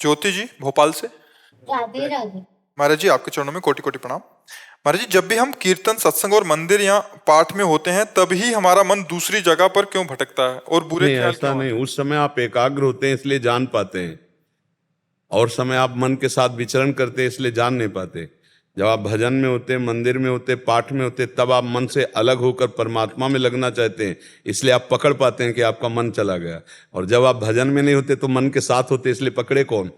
ज्योति जी भोपाल से। राधे राधे। महाराज जी आपके चरणों में कोटि कोटि प्रणाम। महाराज जी जब भी हम कीर्तन सत्संग और मंदिर या पाठ में होते हैं तभी हमारा मन दूसरी जगह पर क्यों भटकता है और बुरे नहीं, ख्याल ऐसा क्यों नहीं। आते हैं? उस समय आप एकाग्र होते हैं इसलिए जान पाते हैं, और समय आप मन के साथ विचरण करते हैं इसलिए जान नहीं पाते। जब आप भजन में होते, मंदिर में होते, पाठ में होते, तब आप मन से अलग होकर परमात्मा में लगना चाहते हैं, इसलिए आप पकड़ पाते हैं कि आपका मन चला गया। और जब आप भजन में नहीं होते तो मन के साथ होते, इसलिए पकड़े कौन?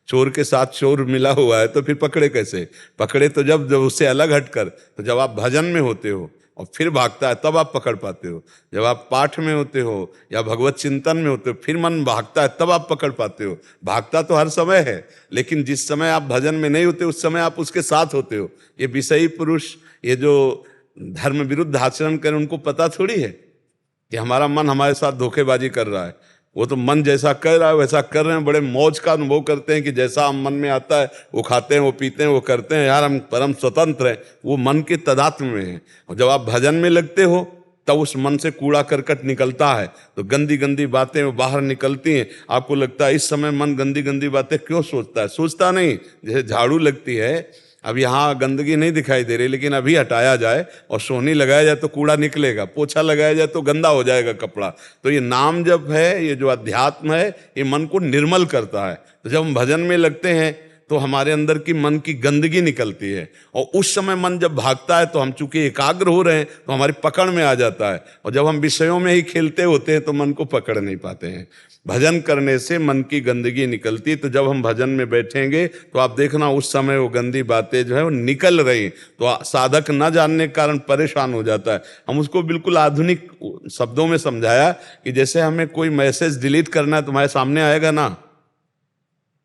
चोर के साथ चोर मिला हुआ है तो फिर पकड़े कैसे? पकड़े तो जब उससे अलग हटकर। तो जब आप भजन में होते हो और फिर भागता है तब आप पकड़ पाते हो। जब आप पाठ में होते हो या भगवत चिंतन में होते हो फिर मन भागता है तब आप पकड़ पाते हो। भागता तो हर समय है, लेकिन जिस समय आप भजन में नहीं होते उस समय आप उसके साथ होते हो। ये विषयी पुरुष, ये जो धर्म विरुद्ध आचरण करें, उनको पता थोड़ी है कि हमारा मन हमारे साथ धोखेबाजी कर रहा है। वो तो मन जैसा कर रहा है वैसा कर रहे हैं, बड़े मौज का अनुभव करते हैं कि जैसा हम मन में आता है वो खाते हैं, वो पीते हैं, वो करते हैं। यार हम परम स्वतंत्र हैं, वो मन के तदात्म में हैं। और जब आप भजन में लगते हो तब उस मन से कूड़ा करकट निकलता है, तो गंदी गंदी बातें वो बाहर निकलती हैं। आपको लगता है इस समय मन गंदी गंदी बातें क्यों सोचता है? सोचता नहीं। जैसे झाड़ू लगती है, अब यहाँ गंदगी नहीं दिखाई दे रही, लेकिन अभी हटाया जाए और सोहनी लगाया जाए तो कूड़ा निकलेगा, पोछा लगाया जाए तो गंदा हो जाएगा कपड़ा। तो ये नाम जप है, ये जो अध्यात्म है, ये मन को निर्मल करता है। तो जब हम भजन में लगते हैं तो हमारे अंदर की मन की गंदगी निकलती है, और उस समय मन जब भागता है तो हम चूंकि एकाग्र हो रहे हैं तो हमारी पकड़ में आ जाता है। और जब हम विषयों में ही खेलते होते हैं तो मन को पकड़ नहीं पाते हैं। भजन करने से मन की गंदगी निकलती है। तो जब हम भजन में बैठेंगे तो आप देखना उस समय वो गंदी बातें जो है वो निकल रही, तो साधक न जानने के कारण परेशान हो जाता है। हम उसको बिल्कुल आधुनिक शब्दों में समझाया कि जैसे हमें कोई मैसेज डिलीट करना है, तुम्हारे सामने आएगा ना,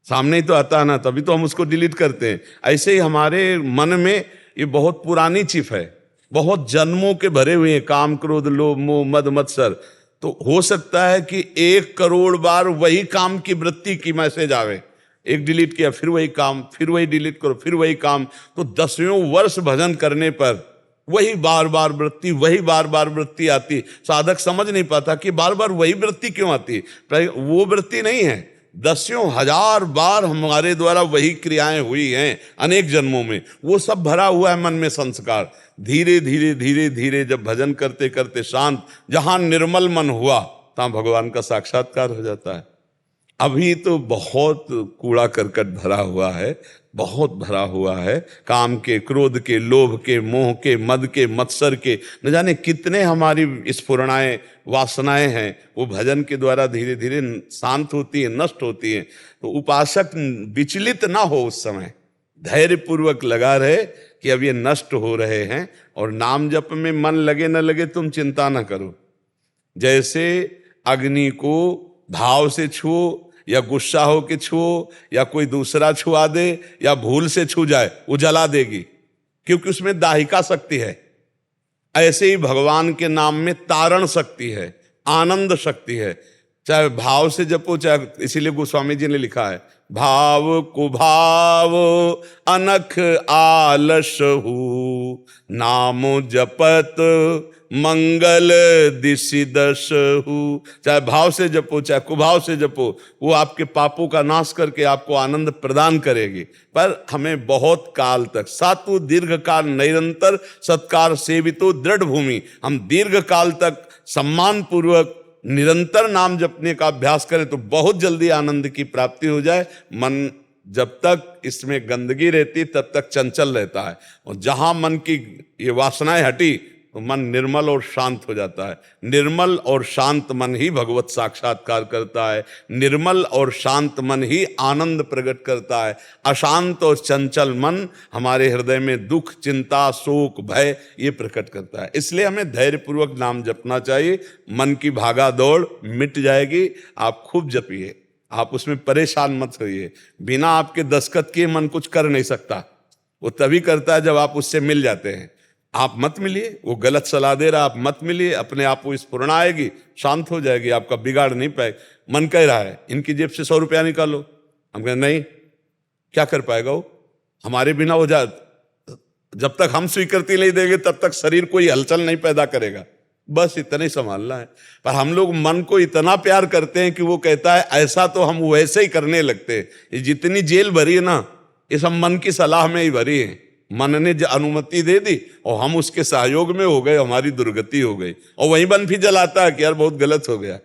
सामने ही तो आता है ना, तभी तो हम उसको डिलीट करते हैं। ऐसे ही हमारे मन में ये बहुत पुरानी चिप है, बहुत जन्मों के भरे हुए हैं, काम क्रोध लोभ मोह मद मत्सर। तो हो सकता है कि 1 करोड़ बार वही काम की वृत्ति की मैसेज आवे। एक डिलीट किया फिर वही काम, फिर वही डिलीट करो, फिर वही काम। तो 10वें वर्ष भजन करने पर वही बार बार वृत्ति, वही बार बार वृत्ति आती। साधक समझ नहीं पाता कि बार बार वही वृत्ति क्यों आती। वो वृत्ति नहीं है, 10,000 बार हमारे द्वारा वही क्रियाएं हुई हैं अनेक जन्मों में, वो सब भरा हुआ है मन में संस्कार। धीरे धीरे धीरे धीरे जब भजन करते करते शांत, जहां निर्मल मन हुआ तहां भगवान का साक्षात्कार हो जाता है। अभी तो बहुत कूड़ा करकट भरा हुआ है, बहुत भरा हुआ है, काम के, क्रोध के, लोभ के, मोह के, मद के, मत्सर के, न जाने कितने हमारी स्फुरणाएं वासनाएं हैं, वो भजन के द्वारा धीरे धीरे शांत होती है, नष्ट होती है। तो उपासक विचलित ना हो, उस समय धैर्य पूर्वक लगा रहे कि अब ये नष्ट हो रहे हैं। और नाम जप में मन लगे न लगे तुम चिंता न करो। जैसे अग्नि को भाव से छुओ या गुस्सा हो के छुओ या कोई दूसरा छुआ दे या भूल से छू जाए, वो जला देगी, क्योंकि उसमें दाहिका शक्ति है। ऐसे ही भगवान के नाम में तारण शक्ति है, आनंद शक्ति है। चाहे भाव से जपो, चाहे, इसीलिए गोस्वामी जी ने लिखा है, भाव कुभाव अनख आलस हु, नाम जपत मंगल दिशि दशहु। चाहे भाव से जपो चाहे कुभाव से जपो, वो आपके पापों का नाश करके आपको आनंद प्रदान करेगी। पर हमें बहुत काल तक, सातु दीर्घ काल निरंतर सत्कार सेवितो दृढ़ भूमि, हम दीर्घ काल तक सम्मान पूर्वक निरंतर नाम जपने का अभ्यास करें तो बहुत जल्दी आनंद की प्राप्ति हो जाए। मन जब तक इसमें गंदगी रहती तब तक चंचल रहता है, और जहां मन की ये वासनाएं हटी तो मन निर्मल और शांत हो जाता है। निर्मल और शांत मन ही भगवत साक्षात्कार करता है। निर्मल और शांत मन ही आनंद प्रकट करता है। अशांत और चंचल मन हमारे हृदय में दुख, चिंता, शोक, भय ये प्रकट करता है। इसलिए हमें धैर्यपूर्वक नाम जपना चाहिए। मन की भागा दौड़ मिट जाएगी। आप खूब जपिए, आप उसमें परेशान मत होइए। बिना आपके दस्तखत किए मन कुछ कर नहीं सकता, वो तभी करता है जब आप उससे मिल जाते हैं। आप मत मिलिए, वो गलत सलाह दे रहा, आप मत मिलिए, अपने आप वो स्फुरणा आएगी, शांत हो जाएगी, आपका बिगाड़ नहीं पाए। मन कह रहा है इनकी जेब से 100 रुपया निकालो, हम कहें नहीं, क्या कर पाएगा वो हमारे बिना। वो जब तक हम स्वीकृति नहीं देंगे तब तक शरीर कोई हलचल नहीं पैदा करेगा। बस इतना ही संभालना है। पर हम लोग मन को इतना प्यार करते हैं कि वो कहता है ऐसा, तो हम वैसे ही करने लगते हैं। ये जितनी जेल भरी है ना, ये सब मन की सलाह में ही भरी है। मन ने अनुमति दे दी और हम उसके सहयोग में हो गए, हमारी दुर्गति हो गई। और वहीं बन फिर जलाता है कि यार बहुत गलत हो गया।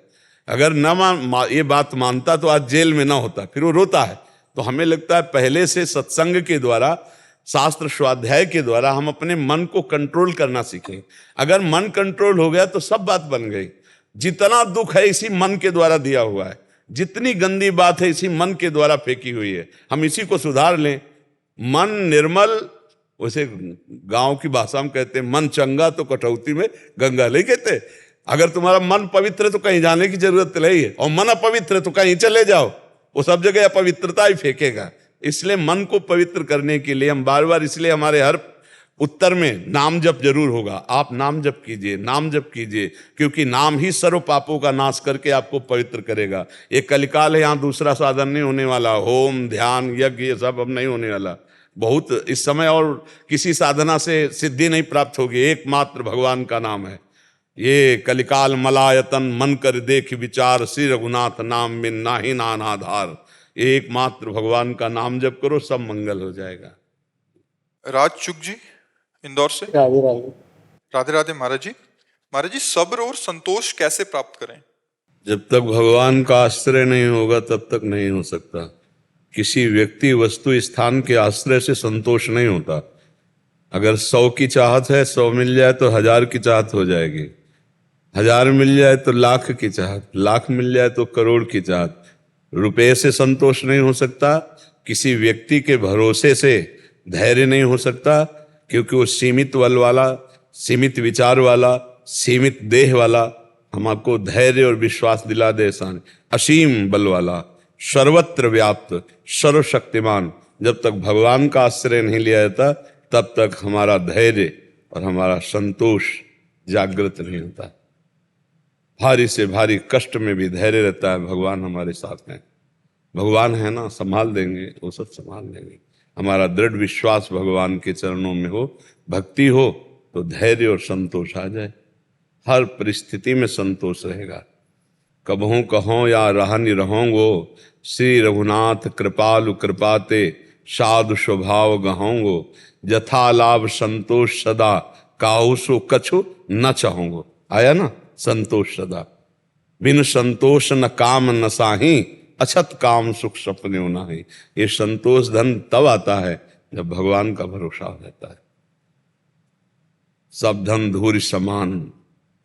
अगर न ये बात मानता तो आज जेल में ना होता, फिर वो रोता है। तो हमें लगता है पहले से सत्संग के द्वारा, शास्त्र स्वाध्याय के द्वारा हम अपने मन को कंट्रोल करना सीखें। अगर मन कंट्रोल हो गया तो सब बात बन गई। जितना दुख है इसी मन के द्वारा दिया हुआ है, जितनी गंदी बात है इसी मन के द्वारा फेंकी हुई है। हम इसी को सुधार लें। मन निर्मल, वैसे गांव की भाषा में कहते हैं मन चंगा तो कटौती में गंगा, नहीं कहते। अगर तुम्हारा मन पवित्र है तो कहीं जाने की जरूरत नहीं है, और मन अपवित्र है तो कहीं चले जाओ, वो सब जगह अपवित्रता ही फेंकेगा। इसलिए मन को पवित्र करने के लिए हम बार बार, इसलिए हमारे हर उत्तर में नाम जप जरूर होगा। आप नाम जप कीजिए, नाम जप कीजिए, क्योंकि नाम ही सर्व पापों का नाश करके आपको पवित्र करेगा। ये कलिकाल है, यहाँ दूसरा साधन नहीं होने वाला। होम, ध्यान, यज्ञ ये सब अब नहीं होने वाला। बहुत इस समय और किसी साधना से सिद्धि नहीं प्राप्त होगी, एकमात्र भगवान का नाम है। ये कलिकाल मलायतन मन कर देख विचार, श्री रघुनाथ नाम बिन नाही नान आधार। एकमात्र भगवान का नाम जप करो, सब मंगल हो जाएगा। राज चुग जी इंदौर से। राधे राधे। राधे राधे महाराज जी। महाराज जी, सब्र और संतोष कैसे प्राप्त करें? जब तक भगवान का आश्रय नहीं होगा तब तक नहीं हो सकता। किसी व्यक्ति, वस्तु, स्थान के आश्रय से संतोष नहीं होता। अगर 100 की चाहत है, 100 मिल जाए तो 1000 की चाहत हो जाएगी। 1000 मिल जाए तो लाख की चाहत, लाख मिल जाए तो करोड़ की चाहत। रुपये से संतोष नहीं हो सकता। किसी व्यक्ति के भरोसे से धैर्य नहीं हो सकता, क्योंकि वो सीमित बल वाला, सीमित विचार वाला, सीमित देह वाला। हमको धैर्य और विश्वास दिला दे ऐसा नहीं। असीम बल वाला, सर्वत्र व्याप्त, सर्वशक्तिमान। जब तक भगवान का आश्रय नहीं लिया जाता तब तक हमारा धैर्य और हमारा संतोष जागृत नहीं होता। भारी से भारी कष्ट में भी धैर्य रहता है, भगवान हमारे साथ हैं। भगवान है ना, संभाल देंगे, वो सब संभाल देंगे। हमारा दृढ़ विश्वास भगवान के चरणों में हो, भक्ति हो, तो धैर्य और संतोष आ जाए। हर परिस्थिति में संतोष रहेगा। कबहूं कहों या रहनि रहोंगो, श्री रघुनाथ कृपालु कृपाते, साधु स्वभाव गहोंगो, जथा लाभ संतोष सदा, काहू सो कछु न चाहोंगो। आया ना, संतोष सदा। बिन संतोष न काम न साही, अछत काम सुख सपने नाही। ये संतोष धन तब आता है जब भगवान का भरोसा हो जाता है। सब धन धूरि समान,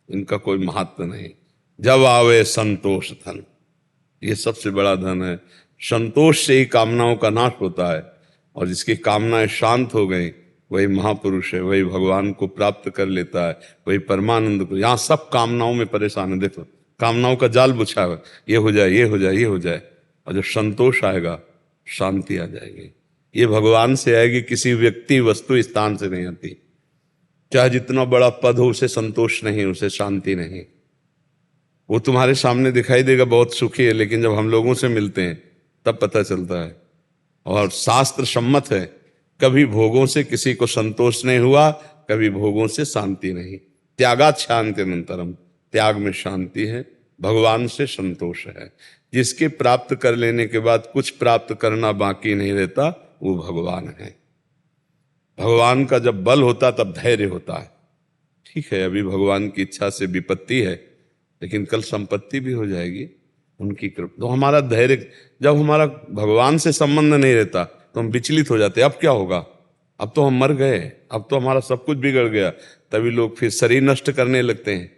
इनका कोई महत्व नहीं। जब आवे संतोष धन, ये सबसे बड़ा धन है। संतोष से ही कामनाओं का नाश होता है, और जिसकी कामनाएं शांत हो गई वही महापुरुष है, वही भगवान को प्राप्त कर लेता है, वही परमानंद को। यहाँ सब कामनाओं में परेशान है। देखो, कामनाओं का जाल बिछा हुआ, ये हो जाए, ये हो जाए, ये हो जाए। और जब संतोष आएगा, शांति आ जाएगी। ये भगवान से आएगी, किसी व्यक्ति, वस्तु, स्थान से नहीं आती। चाहे जितना बड़ा पद हो, उसे संतोष नहीं, उसे शांति नहीं। वो तुम्हारे सामने दिखाई देगा बहुत सुखी है, लेकिन जब हम लोगों से मिलते हैं तब पता चलता है। और शास्त्र सम्मत है, कभी भोगों से किसी को संतोष नहीं हुआ, कभी भोगों से शांति नहीं। त्यागात शांति अनंतरम, त्याग में शांति है, भगवान से संतोष है। जिसके प्राप्त कर लेने के बाद कुछ प्राप्त करना बाकी नहीं रहता, वो भगवान है। भगवान का जब बल होता तब धैर्य होता है। ठीक है, अभी भगवान की इच्छा से विपत्ति है, लेकिन कल संपत्ति भी हो जाएगी, उनकी कृपा। तो हमारा धैर्य, जब हमारा भगवान से संबंध नहीं रहता तो हम विचलित हो जाते हैं। अब क्या होगा, अब तो हम मर गए, अब तो हमारा सब कुछ बिगड़ गया। तभी लोग फिर शरीर नष्ट करने लगते हैं,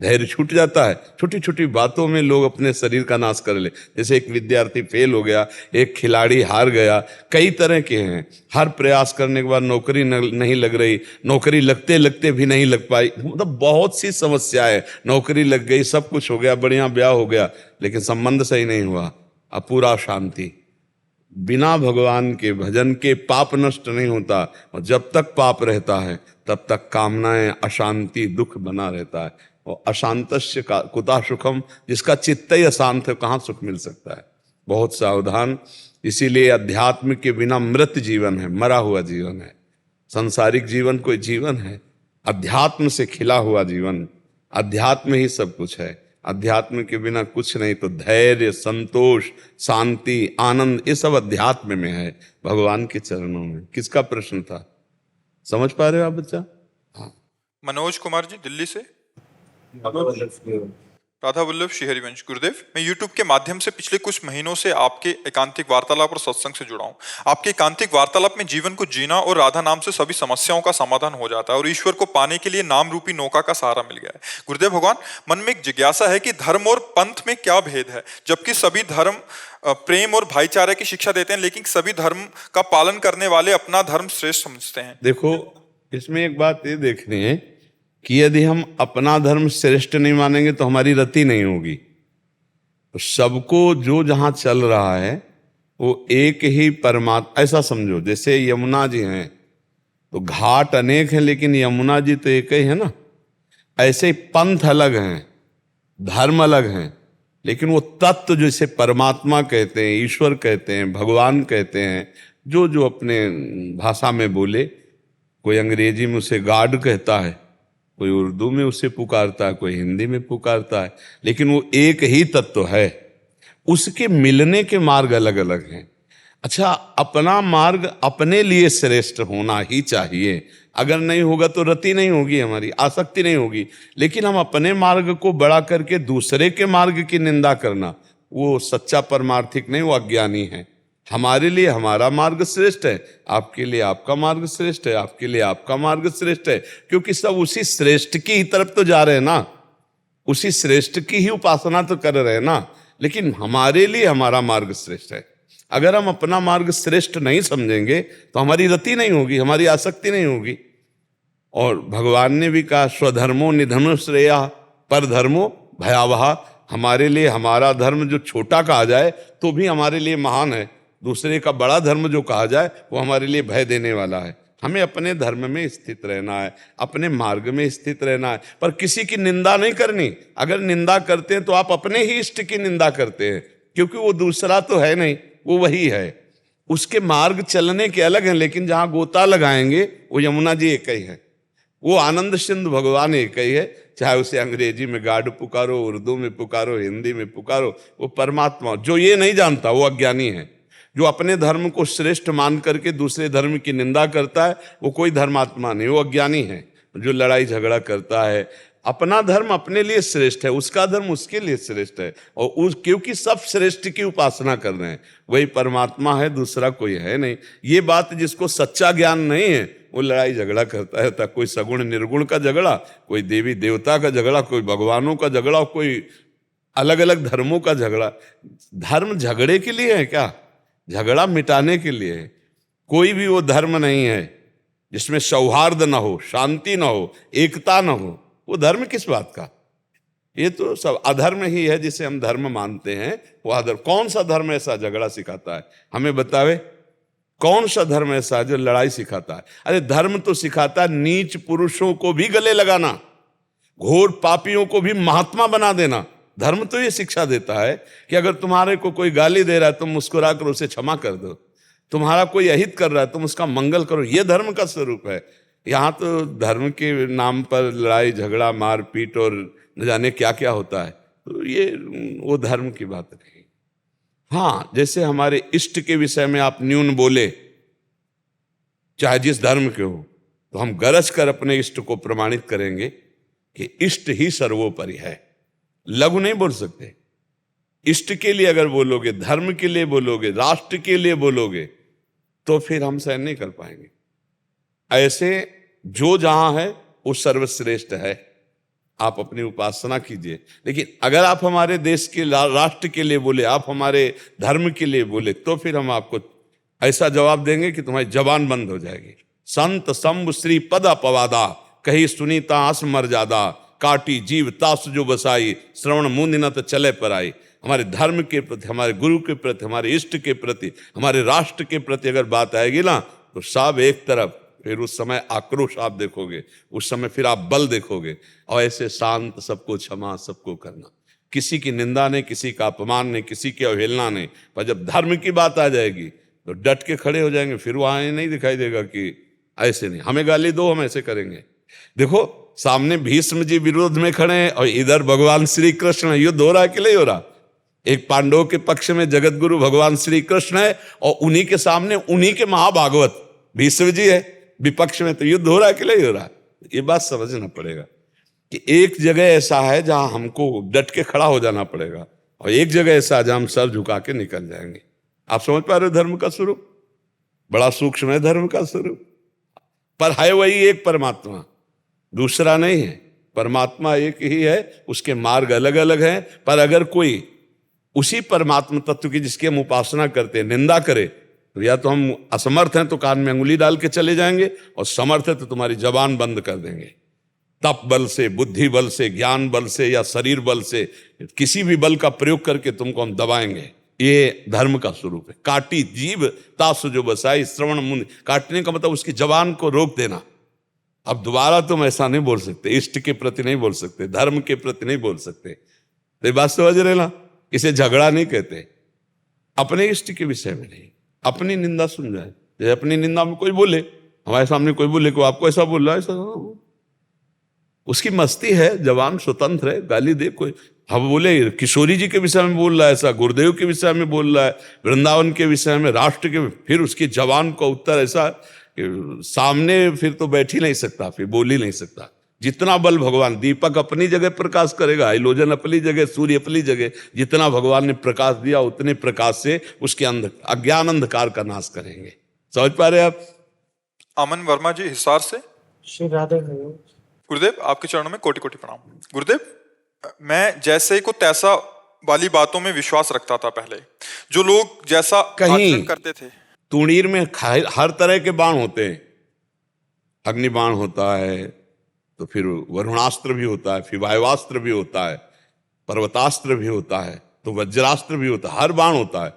धैर्य छूट जाता है। छोटी छोटी बातों में लोग अपने शरीर का नाश कर ले। जैसे एक विद्यार्थी फेल हो गया, एक खिलाड़ी हार गया, कई तरह के हैं। हर प्रयास करने के बाद नौकरी नहीं लग रही, नौकरी लगते लगते भी नहीं लग पाई, मतलब बहुत सी समस्याएं। नौकरी लग गई, सब कुछ हो गया, बढ़िया ब्याह हो गया, लेकिन संबंध सही नहीं हुआ, अपूरा शांति। बिना भगवान के भजन के पाप नष्ट नहीं होता, और जब तक पाप रहता है तब तक कामनाएं, अशांति, दुख बना रहता है। और अशांतस्य कुतः सुखम, जिसका चित्त ही अशांत है, कहाँ सुख मिल सकता है। बहुत सावधान। इसीलिए अध्यात्म के बिना मृत जीवन है, मरा हुआ जीवन है। सांसारिक जीवन कोई जीवन है, अध्यात्म से खिला हुआ जीवन अध्यात्म ही सब कुछ है। अध्यात्म के बिना कुछ नहीं। तो धैर्य, संतोष, शांति, आनंद, ये सब अध्यात्म में है, भगवान के चरणों में। किसका प्रश्न था, समझ पा रहे हो आप बच्चा? मनोज कुमार जी दिल्ली से। राधा वल्लभ श्री हरिवंश। गुरुदेव, मैं YouTube के माध्यम से पिछले कुछ महीनों से आपके एकांतिक वार्तालाप और सत्संग से जुड़ा हूँ। आपके एकांतिक वार्तालाप में जीवन को जीना और राधा नाम से सभी समस्याओं का समाधान हो जाता है और ईश्वर को पाने के लिए नाम रूपी नौका का सहारा मिल गया है। गुरुदेव भगवान, मन में एक जिज्ञासा है कि धर्म और पंथ में क्या भेद है, जबकि सभी धर्म प्रेम और भाईचारे की शिक्षा देते हैं, लेकिन सभी धर्म का पालन करने वाले अपना धर्म श्रेष्ठ समझते हैं। देखो, इसमें एक बात ये देखनी है कि यदि हम अपना धर्म श्रेष्ठ नहीं मानेंगे तो हमारी रति नहीं होगी। तो सबको जो जहां चल रहा है वो एक ही परमात्मा, ऐसा समझो। जैसे यमुना जी हैं तो घाट अनेक हैं, लेकिन यमुना जी तो एक ही है ना। ऐसे ही पंथ अलग हैं, धर्म अलग हैं, लेकिन वो तत्व जैसे परमात्मा कहते हैं, ईश्वर कहते हैं, भगवान कहते हैं, जो जो अपने भाषा में बोले। कोई अंग्रेजी में उसे गॉड कहता है, कोई उर्दू में उसे पुकारता है, कोई हिंदी में पुकारता है, लेकिन वो एक ही तत्व है। उसके मिलने के मार्ग अलग अलग हैं। अच्छा, अपना मार्ग अपने लिए श्रेष्ठ होना ही चाहिए। अगर नहीं होगा तो रति नहीं होगी, हमारी आसक्ति नहीं होगी। लेकिन हम अपने मार्ग को बड़ा करके दूसरे के मार्ग की निंदा करना, वो सच्चा परमार्थिक नहीं, वो अज्ञानी है। हमारे लिए हमारा मार्ग श्रेष्ठ है, आपके लिए आपका मार्ग श्रेष्ठ है, आपके लिए आपका मार्ग श्रेष्ठ है, क्योंकि सब उसी श्रेष्ठ की ही तरफ तो जा रहे हैं ना, उसी श्रेष्ठ की ही उपासना तो कर रहे हैं ना। लेकिन हमारे लिए हमारा मार्ग श्रेष्ठ है। अगर हम अपना मार्ग श्रेष्ठ नहीं समझेंगे तो हमारी रति नहीं होगी, हमारी आसक्ति नहीं होगी। और भगवान ने भी कहा, स्वधर्मो निधनो श्रेया पर धर्मो भयावहा। हमारे लिए हमारा धर्म जो छोटा कहा जाए तो भी हमारे लिए महान है, दूसरे का बड़ा धर्म जो कहा जाए वो हमारे लिए भय देने वाला है। हमें अपने धर्म में स्थित रहना है, अपने मार्ग में स्थित रहना है, पर किसी की निंदा नहीं करनी। अगर निंदा करते हैं तो आप अपने ही इष्ट की निंदा करते हैं, क्योंकि वो दूसरा तो है नहीं, वो वही है। उसके मार्ग चलने के अलग हैं, लेकिन जहां गोता लगाएंगे वो यमुना जी एक ही है, वो आनंद सिंधु भगवान एक ही है। चाहे उसे अंग्रेजी में गॉड पुकारो, उर्दू में पुकारो, हिंदी में पुकारो, वो परमात्मा। जो ये नहीं जानता वो अज्ञानी है। जो अपने धर्म को श्रेष्ठ मान करके दूसरे धर्म की निंदा करता है वो कोई धर्मात्मा नहीं, वो अज्ञानी है। जो लड़ाई झगड़ा करता है, अपना धर्म अपने लिए श्रेष्ठ है, उसका धर्म उसके लिए श्रेष्ठ है, और क्योंकि सब श्रेष्ठ की उपासना कर रहे हैं, वही परमात्मा है, दूसरा कोई है नहीं। ये बात जिसको सच्चा ज्ञान नहीं है वो लड़ाई झगड़ा करता है। कोई सगुण निर्गुण का झगड़ा, कोई देवी देवता का झगड़ा, कोई भगवानों का झगड़ा, कोई अलग अलग धर्मों का झगड़ा। धर्म झगड़े के लिए है क्या? झगड़ा मिटाने के लिए है। कोई भी वो धर्म नहीं है जिसमें सौहार्द ना हो, शांति ना हो, एकता ना हो। वो धर्म किस बात का? ये तो सब अधर्म ही है जिसे हम धर्म मानते हैं, वो अधर्म। कौन सा धर्म ऐसा झगड़ा सिखाता है? हमें बतावे, कौन सा धर्म ऐसा जो लड़ाई सिखाता है? अरे धर्म तो सिखाता है नीच पुरुषों को भी गले लगाना, घोर पापियों को भी महात्मा बना देना। धर्म तो ये शिक्षा देता है कि अगर तुम्हारे को कोई गाली दे रहा है तुम मुस्कुरा कर उसे क्षमा कर दो, तुम्हारा कोई अहित कर रहा है तुम उसका मंगल करो। ये धर्म का स्वरूप है। यहाँ तो धर्म के नाम पर लड़ाई झगड़ा, मारपीट और न जाने क्या क्या होता है। तो ये वो धर्म की बात नहीं। हाँ, जैसे हमारे इष्ट के विषय में आप न्यून बोले, चाहे जिस धर्म के हो, तो हम गरज कर अपने इष्ट को प्रमाणित करेंगे कि इष्ट ही सर्वोपरि है। लघु नहीं बोल सकते। इष्ट के लिए अगर बोलोगे, धर्म के लिए बोलोगे, राष्ट्र के लिए बोलोगे, तो फिर हम सहन नहीं कर पाएंगे। ऐसे जो जहां है वो सर्वश्रेष्ठ है, आप अपनी उपासना कीजिए। लेकिन अगर आप हमारे देश के राष्ट्र के लिए बोले, आप हमारे धर्म के लिए बोले, तो फिर हम आपको ऐसा जवाब देंगे कि तुम्हारी जबान बंद हो जाएगी। संत शंभु श्री पद अपवादा, कही सुनीता आस मर्यादा, काटी जीव तास जो बसाई, श्रवण मुंद न तो चले पर आई। हमारे धर्म के प्रति, हमारे गुरु के प्रति, हमारे इष्ट के प्रति, हमारे राष्ट्र के प्रति अगर बात आएगी ना, तो सब एक तरफ। फिर उस समय आक्रोश आप देखोगे, उस समय फिर आप बल देखोगे। और ऐसे शांत, सबको क्षमा, सबको करना, किसी की निंदा नहीं, किसी का अपमान नहीं, किसी की अवहेलना नहीं। पर जब धर्म की बात आ जाएगी तो डट के खड़े हो जाएंगे। फिर वहां नहीं दिखाई देगा कि ऐसे नहीं, हमें गाली दो हम ऐसे करेंगे। देखो, सामने भीष्म जी विरोध में खड़े हैं और इधर भगवान श्री कृष्ण। युद्ध हो रहा है कि नहीं हो रहा? एक पांडवों के पक्ष में जगत गुरु भगवान श्री कृष्ण है और उन्हीं के सामने उन्हीं के महाभागवत भीष्म जी है विपक्ष में। तो युद्ध हो रहा है कि नहीं हो रहा? ये बात समझना पड़ेगा कि एक जगह ऐसा है जहां हमको डट के खड़ा हो जाना पड़ेगा और एक जगह ऐसा जहां हम सर झुका के निकल जाएंगे। आप समझ पा रहे हो धर्म का स्वरूप? बड़ा सूक्ष्म है धर्म का स्वरूप, पर है वही एक परमात्मा, दूसरा नहीं है। परमात्मा एक ही है, उसके मार्ग अलग अलग हैं। पर अगर कोई उसी परमात्मा तत्व की जिसकी हम उपासना करते हैं निंदा करे तो या तो हम असमर्थ हैं तो कान में अंगुली डाल के चले जाएंगे, और समर्थ है तो तुम्हारी जबान बंद कर देंगे। तप बल से, बुद्धि बल से, ज्ञान बल से या शरीर बल से, किसी भी बल का प्रयोग करके तुमको हम दबाएंगे। ये धर्म का स्वरूप है। काटी जीभ तासु जो बसाई श्रवण मुनि। काटने का मतलब उसकी जबान को रोक देना। अब दोबारा तुम ऐसा नहीं बोल सकते, इष्ट के प्रति नहीं बोल सकते, धर्म के प्रति नहीं बोल सकते। तो ये बात समझ रहे ना? इसे झगड़ा नहीं कहते। अपने इष्ट के विषय में नहीं, अपनी निंदा सुन जाए। जैसे अपनी निंदा में कोई बोले, हमारे सामने कोई बोले को आपको ऐसा बोल रहा है, ऐसा उसकी मस्ती है, जवान स्वतंत्र है, गाली दे कोई। हम बोले किशोरी जी के विषय में बोल रहा है ऐसा, गुरुदेव के विषय में बोल रहा है, वृंदावन के विषय में, राष्ट्र के, फिर उसकी जवान का उत्तर ऐसा कि सामने फिर तो बैठ ही नहीं सकता, फिर बोल ही नहीं सकता। जितना बल भगवान, दीपक अपनी जगह प्रकाश करेगा, हाइलोजन अपनी जगह, सूर्य अपनी जगह, जितना भगवान ने प्रकाश दिया उतने प्रकाश से उसके अज्ञान अंधकार का नाश करेंगे। समझ पा रहे आप? अमन वर्मा जी हिसार से। श्री राधे गुरुदेव आपके चरणों में कोटि कोटि प्रणाम। गुरुदेव, मैं जैसे को तैसा वाली बातों में विश्वास रखता था पहले। जो लोग जैसा आचरण करते थे, तुणीर में हर तरह के बाण होते हैं। अग्नि बाण होता है, तो फिर वरुणास्त्र भी होता है, फिर वायुवास्त्र भी होता है, पर्वतास्त्र भी होता है, तो वज्रास्त्र भी होता है, हर बाण होता है।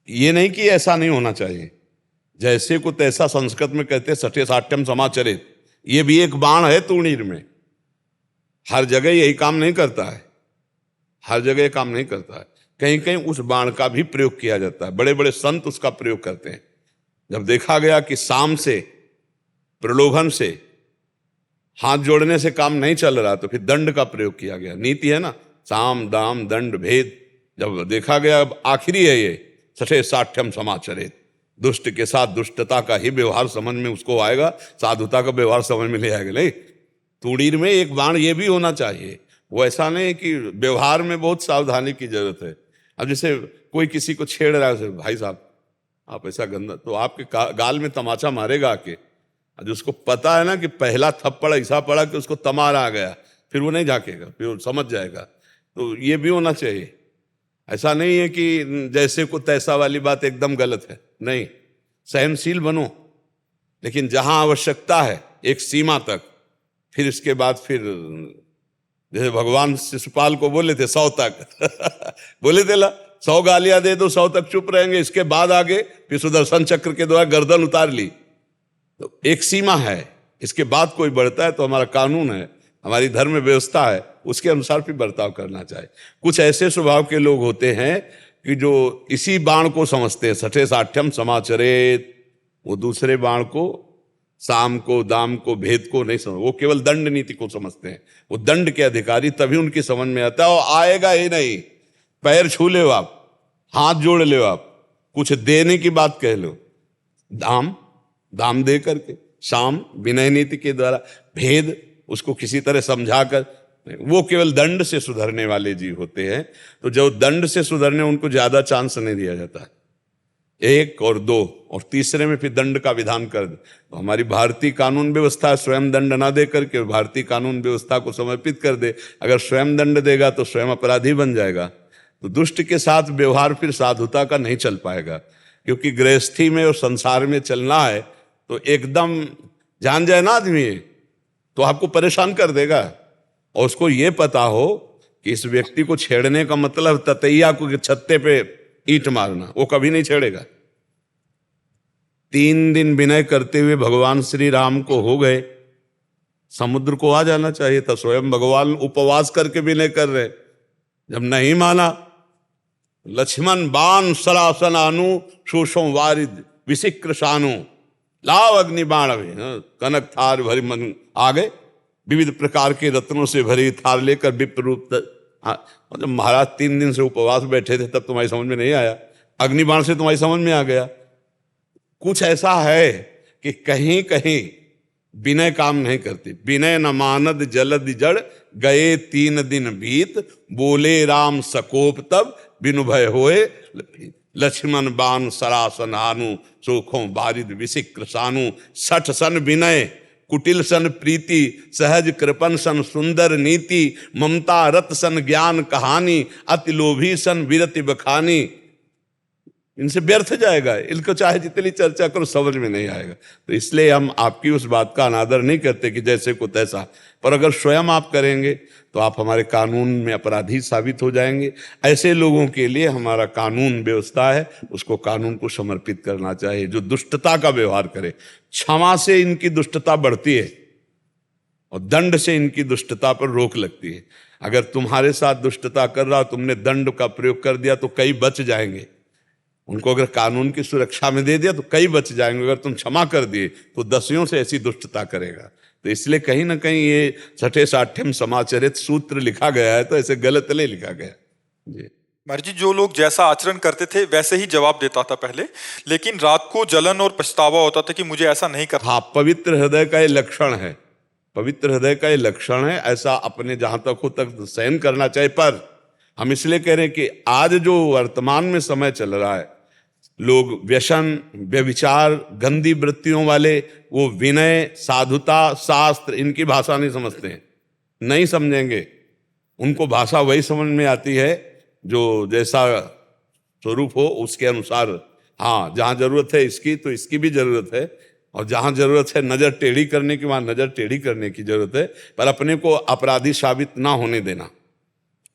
ये नहीं कि ऐसा नहीं होना चाहिए। जैसे को तैसा संस्कृत में कहते हैं, सठे साठ्यम समाचरित। ये भी एक बाण है तुणीर में। हर जगह यही काम नहीं करता है, हर जगह काम नहीं करता है। कहीं कहीं उस बाण का भी प्रयोग किया जाता है। बड़े बड़े संत उसका प्रयोग करते हैं। जब देखा गया कि साम से, प्रलोभन से, हाथ जोड़ने से काम नहीं चल रहा, तो फिर दंड का प्रयोग किया गया। नीति है ना, साम दाम दंड भेद। जब देखा गया अब आखिरी है ये, सठे साठ्यम समाचरित, दुष्ट के साथ दुष्टता का ही व्यवहार समझ में उसको आएगा, साधुता का व्यवहार समझ में ले आएगा। नहीं, तुणीर में एक बाण ये भी होना चाहिए। वो ऐसा नहीं कि व्यवहार में बहुत सावधानी की जरूरत है। अब जैसे कोई किसी को छेड़ रहा है, भाई साहब आप ऐसा गंदा, तो आपके गाल में तमाचा मारेगा आके। आज उसको पता है ना कि पहला थप्पड़ ऐसा पड़ा कि उसको तमार आ गया, फिर वो नहीं झाकेगा, फिर वो समझ जाएगा। तो ये भी होना चाहिए। ऐसा नहीं है कि जैसे को तैसा वाली बात एकदम गलत है, नहीं। सहनशील बनो, लेकिन जहां आवश्यकता है एक सीमा तक, फिर इसके बाद फिर जैसे भगवान शिशुपाल को बोले थे 100 तक बोले थे 100 गालियां दे दो, 100 तक चुप रहेंगे, इसके बाद आगे फिर सुदर्शन चक्र के द्वारा गर्दन उतार ली। तो एक सीमा है, इसके बाद कोई बढ़ता है तो हमारा कानून है, हमारी धर्म व्यवस्था है, उसके अनुसार भी बर्ताव करना चाहिए। कुछ ऐसे स्वभाव के लोग होते हैं कि जो इसी बाण को समझते हैं, सठे साठ्यम समाचरित। वो दूसरे बाण को, साम को, दाम को, भेद को नहीं समझ, वो केवल दंड नीति को समझते हैं। वो दंड के अधिकारी, तभी उनकी समझ में आता है। और आएगा ही नहीं, पैर छू ले आप, हाथ जोड़ ले आप, कुछ देने की बात कह लो, दाम दे करके, शाम विनय नीति के द्वारा, भेद उसको किसी तरह समझाकर, वो केवल दंड से सुधरने वाले जीव होते हैं। तो जो दंड से सुधरने, उनको ज्यादा चांस नहीं दिया जाता है। 1 और 2 और तीसरे में फिर दंड का विधान कर दे। तो हमारी भारतीय कानून व्यवस्था स्वयं दंड ना दे करके भारतीय कानून व्यवस्था को समर्पित कर दे। अगर स्वयं दंड देगा तो स्वयं अपराधी बन जाएगा। तो दुष्ट के साथ व्यवहार फिर साधुता का नहीं चल पाएगा, क्योंकि गृहस्थी में और संसार में चलना है तो एकदम जान जाए ना आदमी तो आपको परेशान कर देगा। और उसको ये पता हो कि इस व्यक्ति को छेड़ने का मतलब ततैया को छत्ते पे ईंट मारना, वो कभी नहीं छेड़ेगा। 3 दिन विनय करते हुए भगवान श्री राम को हो गए, समुद्र को आ जाना चाहिए था। स्वयं भगवान उपवास करके विनय कर रहे, जब नहीं माना, लक्ष्मण बाण सरासन आनु शोषों वारिद विशिक्र शानु लाव अग्नि बाण, कनक थार भरी मन आ गए। विविध प्रकार के रत्नों से भरी थाल लेकर विप्र रूप मतलब महाराज 3 दिन से उपवास बैठे थे, तब तुम्हारी समझ में नहीं आया? अग्निबाण से तुम्हारी समझ में आ गया? कुछ ऐसा है कि कहीं कहीं विनय काम नहीं करती। विनय न मानद जलद जड़, गए 3 दिन बीत, बोले राम सकोप तब, बिनु भय होए लक्ष्मण बाण सरासन हानु, सोखों बारिद विशिक्र सानु। 60 सन विनय, कुटिल सन प्रीति, सहज कृपन सन सुंदर नीति, ममता रत सन ज्ञान कहानी, अति लोभी सन विरति बखानी। इनसे व्यर्थ जाएगा, इनको चाहे जितनी चर्चा करो समझ में नहीं आएगा। तो इसलिए हम आपकी उस बात का अनादर नहीं करते कि जैसे को तैसा, पर अगर स्वयं आप करेंगे तो आप हमारे कानून में अपराधी साबित हो जाएंगे। ऐसे लोगों के लिए हमारा कानून व्यवस्था है, उसको कानून को समर्पित करना चाहिए। जो दुष्टता का व्यवहार करे, क्षमा से इनकी दुष्टता बढ़ती है और दंड से इनकी दुष्टता पर रोक लगती है। अगर तुम्हारे साथ दुष्टता कर रहा, तुमने दंड का प्रयोग कर दिया तो कई बच जाएंगे। उनको अगर कानून की सुरक्षा में दे दिया तो कई बच जाएंगे। अगर तुम क्षमा कर दिए तो दसियों से ऐसी दुष्टता करेगा। तो इसलिए कहीं ना कहीं ये 60-60 समाचरित सूत्र लिखा गया है, तो ऐसे गलत नहीं लिखा गया जी। महाराज जी, जो लोग जैसा आचरण करते थे वैसे ही जवाब देता था पहले, लेकिन रात को जलन और पछतावा होता था कि मुझे ऐसा नहीं करना। हाँ, पवित्र हृदय का ये लक्षण है, पवित्र हृदय का ये लक्षण है। ऐसा अपने जहां तक हो तक सहन करना चाहिए। पर हम इसलिए कह रहे हैं कि आज जो वर्तमान में समय चल रहा है, लोग व्यसन, व्यभिचार, गंदी वृत्तियों वाले, वो विनय, साधुता, शास्त्र, इनकी भाषा नहीं समझते हैं, नहीं समझेंगे। उनको भाषा वही समझ में आती है जो जैसा स्वरूप हो उसके अनुसार। हाँ, जहाँ जरूरत है इसकी तो इसकी भी जरूरत है, और जहाँ जरूरत है नजर टेढ़ी करने की वहाँ नजर टेढ़ी करने की जरूरत है। पर अपने को अपराधी साबित ना होने देना,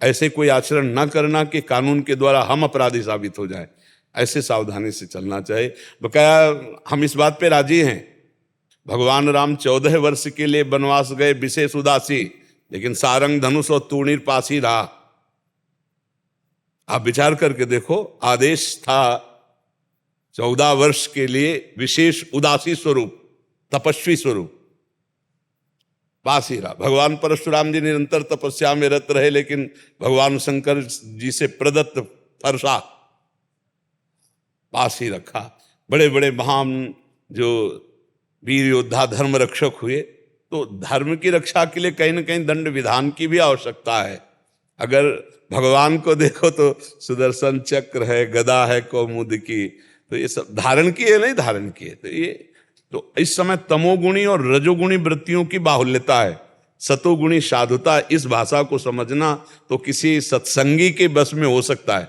ऐसे कोई आचरण ना करना कि कानून के द्वारा हम अपराधी साबित हो जाए, ऐसे सावधानी से चलना चाहिए। बकाया हम इस बात पे राजी हैं, भगवान राम 14 वर्ष के लिए वनवास गए विशेष उदासी, लेकिन सारंग धनुष और तूणीर पास ही रहा। आप विचार करके देखो, आदेश था 14 वर्ष के लिए विशेष उदासी स्वरूप, तपस्वी स्वरूप, पास ही रहा। भगवान परशुराम जी निरंतर तपस्या में रत रहे, लेकिन भगवान शंकर जी से प्रदत्त फरसा पास ही रखा। बड़े बड़े महान जो वीर योद्धा धर्म रक्षक हुए, तो धर्म की रक्षा के लिए कहीं ना कहीं दंड विधान की भी आवश्यकता है। अगर भगवान को देखो तो सुदर्शन चक्र है, गदा है कौमुदी, तो ये सब धारण किए नहीं धारण किए। तो ये तो इस समय तमोगुणी और रजोगुणी वृत्तियों की बाहुल्यता है। सतोगुणी साधुता, इस भाषा को समझना तो किसी सत्संगी के बस में हो सकता है।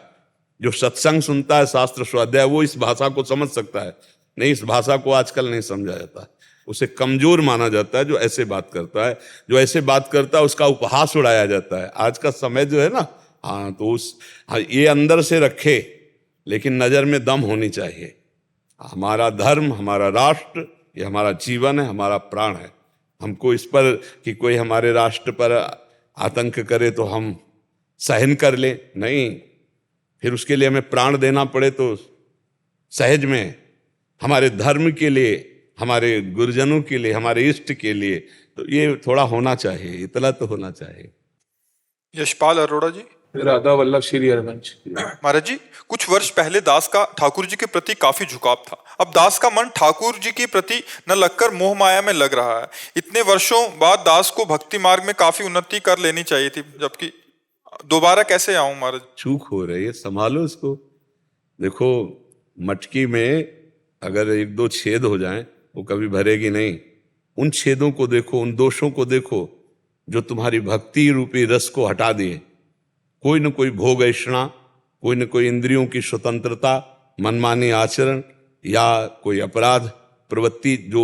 जो सत्संग सुनता है, शास्त्र स्वाध्याय, वो इस भाषा को समझ सकता है। नहीं, इस भाषा को आजकल नहीं समझा जाता, उसे कमजोर माना जाता है जो ऐसे बात करता है। जो ऐसे बात करता है उसका उपहास उड़ाया जाता है। आज का समय जो है ना, हाँ, तो ये अंदर से रखे, लेकिन नजर में दम होनी चाहिए। हमारा धर्म, हमारा राष्ट्र, ये हमारा जीवन है, हमारा प्राण है। हमको इस पर कि कोई हमारे राष्ट्र पर आतंक करे तो हम सहन कर लें, नहीं, फिर उसके लिए हमें प्राण देना पड़े तो सहज में। हमारे धर्म के लिए, हमारे गुरुजनों के लिए, हमारे इष्ट के लिए, तो ये थोड़ा होना चाहिए, इतना तो होना चाहिए। यशपाल अरोड़ा जी। राधा वल्लभ श्री हरिवंश। महाराज जी, कुछ वर्ष पहले दास का ठाकुर जी के प्रति काफी झुकाव था। अब दास का मन ठाकुर जी के प्रति न लगकर मोह माया में लग रहा है। इतने वर्षों बाद दास को भक्ति मार्ग में काफी उन्नति कर लेनी चाहिए थी, जबकि दोबारा कैसे आऊं महाराज? चूक हो रही है, संभालो इसको। देखो, मटकी में अगर 1-2 छेद हो जाएं वो कभी भरेगी नहीं। उन छेदों को देखो, उन दोषों को देखो जो तुम्हारी भक्ति रूपी रस को हटा दिए। कोई न कोई भोग ऐषणा, कोई न कोई इंद्रियों की स्वतंत्रता, मनमानी आचरण या कोई अपराध प्रवृत्ति जो